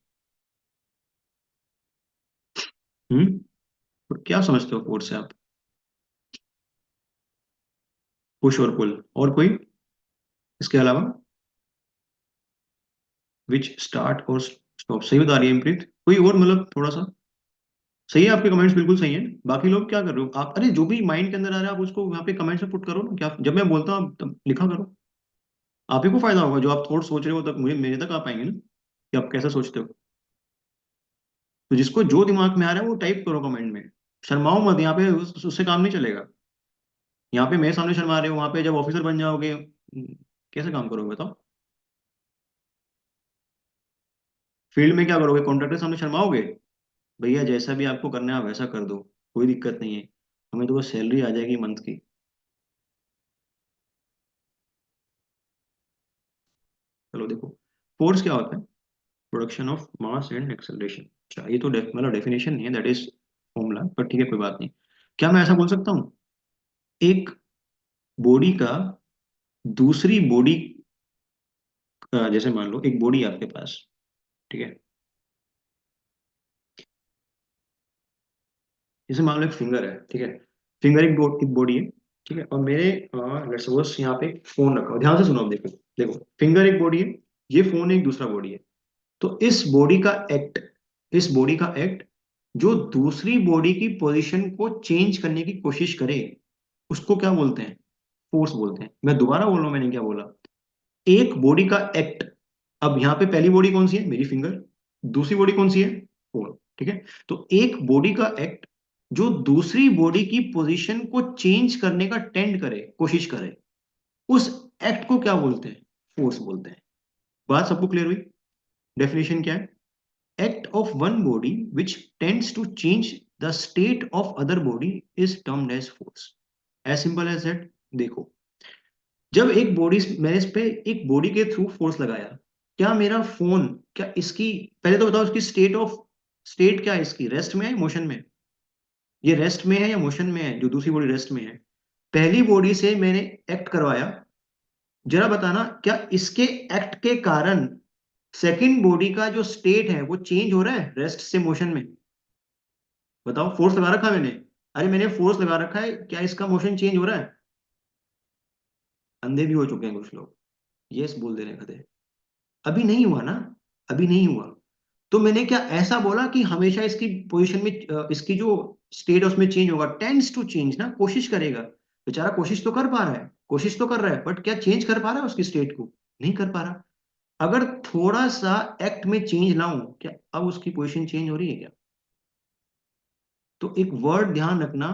तो क्या समझते हो फोर्स से आप? पुश और पुल, और कोई इसके अलावा? विच स्टार्ट और स्टॉप, सही बता रही है इमप्रीत। कोई और मतलब थोड़ा सा सही है? आपके कमेंट्स बिल्कुल सही हैं। बाकी लोग क्या कर रहे हो आप? अरे जो भी माइंड के अंदर आ रहा है आप उसको यहाँ पे कमेंट्स में पुट करो ना, क्या जब मैं बोलता हूँ आप तब लिखा करो। आप ही को फायदा होगा, जो आप थॉट सोच रहे हो तक मुझे मेरे तक आ पाएंगे ना कि आप कैसे सोचते हो। तो जिसको जो दिमाग में आ रहा है वो टाइप करो कमेंट में, शर्माओ मत। यहाँ पे उससे काम नहीं चलेगा। यहाँ पे मेरे सामने शर्मा रहे हो, वहां पे जब ऑफिसर बन जाओगे कैसे काम करोगे बताओ? फील्ड में क्या करोगे? कॉन्ट्रैक्टर के सामने शर्माओगे? भैया जैसा भी आपको करना है आप वैसा कर दो, कोई दिक्कत नहीं है, हमें तो बस सैलरी आ जाएगी मंथ की। चलो देखो, फोर्स क्या होता है? Production of mass and acceleration. अच्छा ये तो मतलब डेफिनेशन नहीं है, दैट इज फॉर्मूला, पर ठीक है कोई बात नहीं। क्या मैं ऐसा बोल सकता हूँ, एक बॉडी का दूसरी बॉडी, जैसे मान लो एक बॉडी आपके पास, ठीक है, जैसे मान लो एक फिंगर है, ठीक है, फिंगर एक बॉडी है, ठीक है, और मेरे लेट्स सपोज यहाँ पे फोन रखा हो, ध्यान से सुनो। अब देखो, फिंगर एक बॉडी है, ये फोन एक दूसरा बॉडी है। तो इस बॉडी का एक्ट जो दूसरी बॉडी की पोजीशन को चेंज करने की कोशिश करे, उसको क्या बोलते हैं? फोर्स बोलते हैं। मैं दोबारा बोल रहा हूं, मैंने क्या बोला? एक बॉडी का एक्ट। अब यहाँ पे पहली बॉडी कौन सी है? मेरी फिंगर। दूसरी बॉडी कौन सी है? फोन। ठीक है, तो एक बॉडी का एक्ट जो दूसरी बॉडी की पोजीशन को चेंज करने का टेंड करे, कोशिश करे, उस एक्ट को क्या बोलते हैं? फोर्स बोलते हैं। बात सबको क्लियर हुई? डेफिनेशन क्या है? act of one body which tends to change the state of other body is termed as force। as simple as that। देखो, जब एक बॉडी, मैंने इस पे एक बॉडी के थ्रू फोर्स लगाया, क्या मेरा फोन, क्या इसकी, पहले तो बताओ इसकी स्टेट क्या है? इसकी रेस्ट में है, मोशन में? ये रेस्ट में है या मोशन में है जो दूसरी बॉडी रेस्ट में है? पहली बॉडी से मैंने एक्ट करवाया, जरा बताना क्या इसके एक्ट के कारण सेकंड बॉडी का जो स्टेट है वो चेंज हो रहा है रेस्ट से मोशन में? बताओ, फोर्स लगा रखा है मैंने, अरे मैंने फोर्स लगा रखा है, क्या इसका मोशन चेंज हो रहा है? अंधे भी हो चुके हैं कुछ लोग, यस बोल दे रहे हैं खड़े। अभी नहीं हुआ ना, अभी नहीं हुआ। तो मैंने क्या ऐसा बोला कि हमेशा इसकी पोजीशन में इसकी जो स्टेट है उसमें चेंज होगा? टेंड्स टू चेंज ना, कोशिश करेगा। बेचारा कोशिश तो कर पा रहा है, कोशिश तो कर रहा है, बट क्या चेंज कर पा रहा है उसकी स्टेट को? नहीं कर पा रहा। अगर थोड़ा सा एक्ट में चेंज लाऊं, क्या अब उसकी पोजीशन चेंज हो रही है क्या? तो एक वर्ड ध्यान रखना,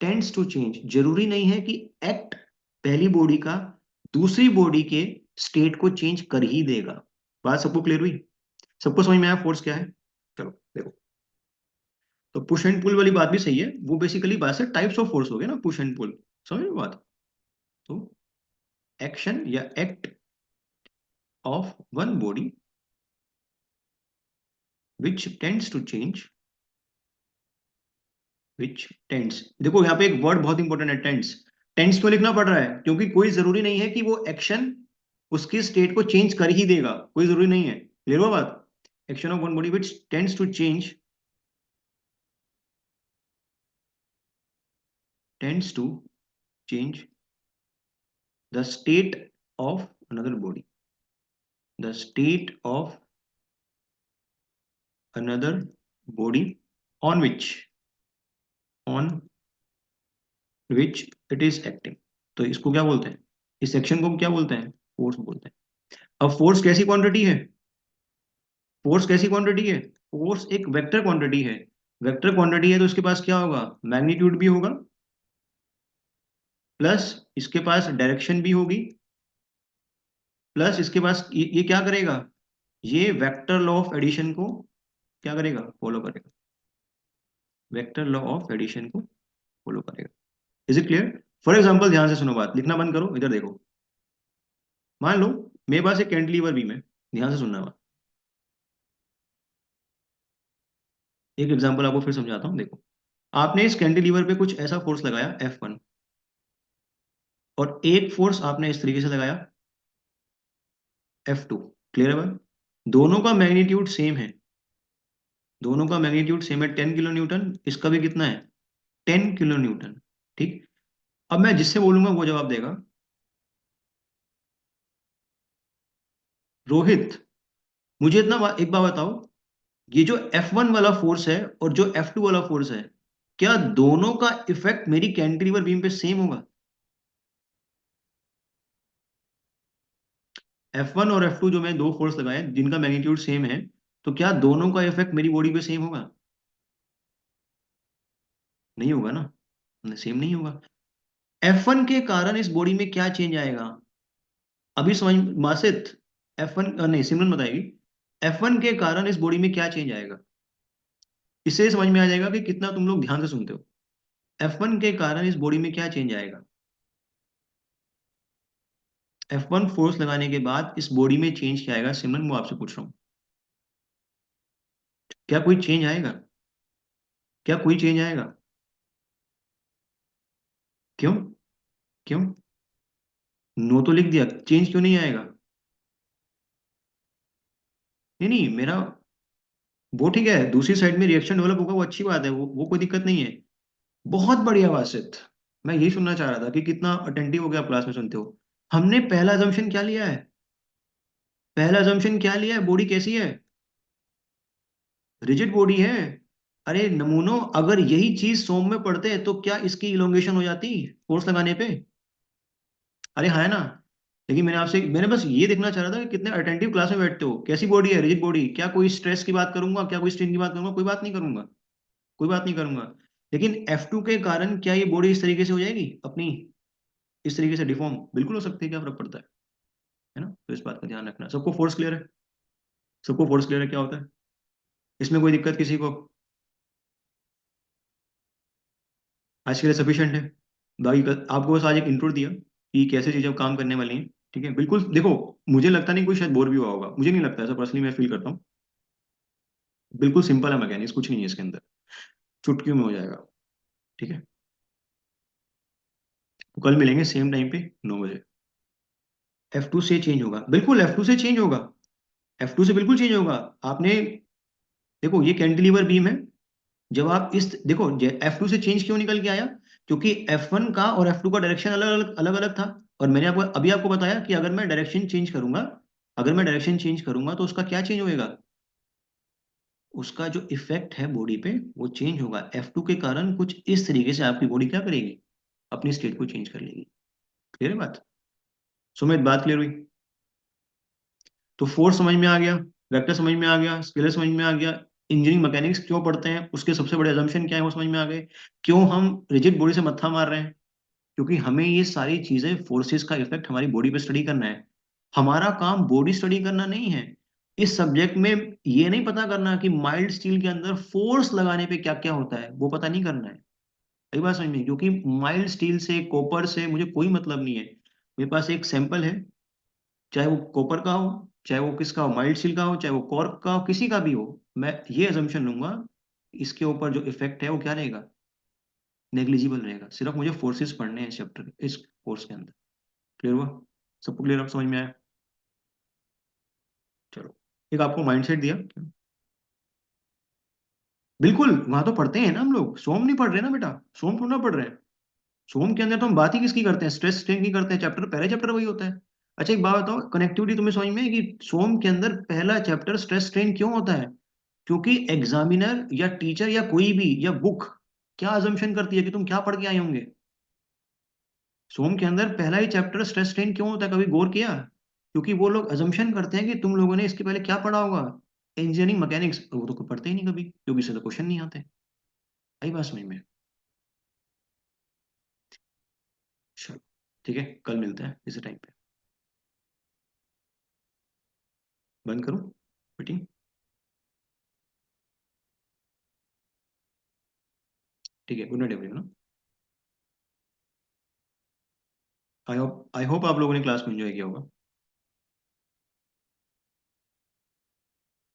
टेंड्स टू चेंज, जरूरी नहीं है कि एक्ट पहली बॉडी का दूसरी बॉडी के स्टेट को चेंज कर ही देगा। बात सबको क्लियर हुई? सबको समझ में आया फोर्स क्या है? चलो देखो, तो पुश एंड पुल वाली बात भी सही है, वो बेसिकली बात से टाइप्स ऑफ फोर्स हो गया ना, पुश एंड पुल। समझ में बात? तो एक्शन या act of one body which tends to change, which tends, देखो यहाँ पे एक वर्ड बहुत इंपॉर्टेंट है, टेंड्स। टेंड्स क्यों लिखना पड़ रहा है? क्योंकि कोई जरूरी नहीं है कि वो एक्शन उसकी स्टेट को चेंज कर ही देगा, कोई जरूरी नहीं है। क्लियर हुआ बात? Action of one body which tends to change, tends to change the state of another body, the state of another body on on which it is acting। तो इसको क्या बोलते हैं? इस एक्शन को क्या बोलते हैं? फोर्स बोलते हैं। अब फोर्स कैसी क्वांटिटी है? फोर्स कैसी क्वांटिटी है? फोर्स एक वेक्टर क्वांटिटी है। वेक्टर क्वांटिटी है तो उसके पास क्या होगा? मैग्नीट्यूड भी होगा, प्लस इसके पास डायरेक्शन भी होगी, प्लस इसके पास ये क्या करेगा? ये वेक्टर लॉ ऑफ एडिशन को क्या करेगा? फॉलो करेगा। वेक्टर लॉ ऑफ एडिशन को फॉलो करेगा। Is it clear? For example, ध्यान से सुनो बात, लिखना बंद करो, इधर देखो। मान लो मेरे पास एक कैंटिलीवर बीम है, ध्यान से सुनना बात। एक एग्जांपल आपको फिर समझाता हूँ, देखो। आपने इस कैंटिलीवर पे कुछ ऐसा फोर्स लगाया F1, और एक फोर्स आपने इस तरीके से लगाया F2। क्लियर है बात? दोनों का मैग्नीट्यूड सेम है, दोनों का मैग्नीट्यूड सेम है, 10 किलो न्यूटन। इसका भी कितना है? 10 किलो न्यूटन। ठीक। अब मैं जिससे बोलूंगा वो जवाब देगा। रोहित, मुझे एक बात बताओ, ये जो F1 वाला फोर्स है और जो F2 वाला फोर्स है, क्या दोनों का इफेक्ट मेरी कैंटिलीवर बीम पे सेम होगा? F1 और F2 जो मैं दो फोर्स लगाए जिनका मैग्नीट्यूड सेम है, तो क्या दोनों का इफेक्ट मेरी बॉडी पे सेम होगा? नहीं होगा ना, सेम नहीं होगा। F1 के कारण इस बॉडी में क्या चेंज आएगा? अभी समझ मासित, F1 नहीं, सिमरन बताएगी। F1 के कारण इस बॉडी में क्या चेंज आएगा? इससे समझ में आ जाएगा कि कितना तुम लोग ध्यान से सुनते हो। F1 के कारण इस बॉडी में क्या चेंज आएगा? F1 फोर्स लगाने के बाद इस बॉडी में चेंज क्या आएगा? सिमरन, वो आपसे पूछ रहा हूँ, क्या कोई चेंज आएगा? क्या कोई चेंज आएगा? क्यों? क्यों? नो तो लिख दिया, चेंज क्यों नहीं आएगा? नहीं नहीं, मेरा वो ठीक है, दूसरी साइड में रिएक्शन डेवलप होगा, वो अच्छी बात है, वो कोई दिक्कत नहीं है। बहुत बढ़िया बात। मैं यही सुनना चाह रहा था कि कितना अटेंटिव हो गया आप क्लास में सुनते हो। हमने पहला अजम्पशन क्या लिया है? पहला अजम्पशन क्या लिया है? बॉडी कैसी है? रिजिड बॉडी है। अरे नमूनों, अगर यही चीज सोम में पढ़ते तो क्या इसकी इलोंगेशन हो जाती फोर्स लगाने पे? अरे हाँ, है ना। लेकिन मैंने बस ये देखना चाह रहा था कि कितने अटेंटिव क्लास में बैठते हो। कैसी बॉडी है? Rigid body. क्या कोई स्ट्रेस की बात करूंगा? क्या कोई स्ट्रेन की बात करूंगा? कोई बात नहीं करूंगा, कोई बात नहीं करूंगा। लेकिन F2 के कारण क्या ये बॉडी इस तरीके से हो जाएगी अपनी, इस तरीके से डिफॉर्म? बिल्कुल हो सकती है, क्या फर्क पड़ता है ना? तो इस बात का ध्यान रखना। सबको फोर्स क्लियर है? सबको फोर्स क्लियर है क्या होता है? इसमें कोई दिक्कत किसी को? आज के लिए सफिशिएंट है। आपको बस आज एक इंट्रो दिया कि कैसे चीजें काम करने वाली हैं। ठीक है, बिल्कुल। देखो, मुझे लगता नहीं कोई शायद बोर भी हुआ होगा, मुझे नहीं लगता, ऐसा पर्सनली मैं फील करता हूँ। बिल्कुल सिंपल है मैकेनिक्स, कुछ नहीं है इसके अंदर, चुटकियों में हो जाएगा। ठीक है। तो कल मिलेंगे सेम टाइम पे 9 बजे। F2 से चेंज होगा, बिल्कुल F2 से चेंज होगा। F2 से बिल्कुल चेंज होगा। आपने देखो ये कैंटिलीवर बीम है। जब आप इस देखो F2 से चेंज क्यों निकल के आया, क्योंकि F1 का और F2 का डायरेक्शन अलग अलग अलग अलग था। और मैंने आपको अभी आपको बताया कि अगर मैं डायरेक्शन चेंज करूंगा, अगर मैं डायरेक्शन चेंज करूंगा तो उसका क्या चेंज होएगा, उसका जो इफेक्ट है बॉडी पे वो चेंज होगा। F2 के कारण कुछ इस तरीके से आपकी बॉडी क्या करेगी, अपनी स्टेट को चेंज कर लेगी। क्लियर है बात? सुमित बात क्लियर हुई? तो फोर्स समझ में आ गया, वेक्टर समझ में आ गया, स्केलर समझ में आ गया, इंजीनियरिंग मैकेनिक्स क्यों पढ़ते हैं उसके सबसे बड़े अजम्पशन क्या है वो समझ में आ गए, क्यों हम रिजिड बॉडी से मत्था मार रहे हैं, क्योंकि हमें ये सारी चीजें फोर्सेस का इफेक्ट हमारी बॉडी पे स्टडी करना है। हमारा काम बॉडी स्टडी करना नहीं है। इस सब्जेक्ट में ये नहीं पता करना कि माइल्ड स्टील के अंदर फोर्स लगाने पे क्या क्या होता है, वो पता नहीं करना है। सही बात समझ में? क्योंकि माइल्ड स्टील से कॉपर से मुझे कोई मतलब नहीं है। मेरे पास एक सैंपल है, चाहे वो कॉपर का हो, चाहे वो किसका हो, माइल्ड स्टील का हो, चाहे वो कॉर्क का हो, किसी का भी हो, मैं ये अजम्पशन लूंगा इसके ऊपर जो इफेक्ट है वो क्या रहेगा, नेग्लिजिबल रहेगा। सिर्फ मुझे फोर्सेस पढ़ने हैं इस चैप्टर इस कोर्स के अंदर। क्लियर हुआ? सबको क्लियर, आप समझ में आया? चलो, एक आपको माइंडसेट दिया। बिल्कुल, वहां तो पढ़ते हैं ना हम लोग, सोम नहीं पढ़ रहे ना बेटा, सोम थोड़ा ना पढ़ रहे हैं। सोम के अंदर तो हम बात ही किसकी करते हैं, स्ट्रेस स्ट्रेन की करते हैं, चैप्टर पहले चैप्टर वही होता है। अच्छा एक बात बताओ, कनेक्टिविटी तुम्हें समझ में है कि सोम के अंदर पहला चैप्टर स्ट्रेस स्ट्रेन क्यों होता है? क्योंकि एग्जामिनर या टीचर या कोई भी या बुक क्या अजम्पशन करती है कि तुम क्या पढ़ के आए होंगे। सोम के अंदर पहला ही चैप्टर स्ट्रेस स्ट्रेन क्यों होता है, कभी गौर किया? क्योंकि वो लोग अजम्पशन करते हैं कि तुम लोगों ने इसके पहले क्या पढ़ा होगा, इंजीनियरिंग मैकेनिक्स, वो तो पढ़ते ही नहीं कभी क्योंकि इससे तो क्वेश्चन नहीं आते। आई बात समझ में? चलो ठीक है, कल मिलते हैं इसी टाइम पे। बंद करूँ मीटिंग? ठीक है, good night everyone. I hope आप लोगों ने क्लास को एंजॉय किया होगा।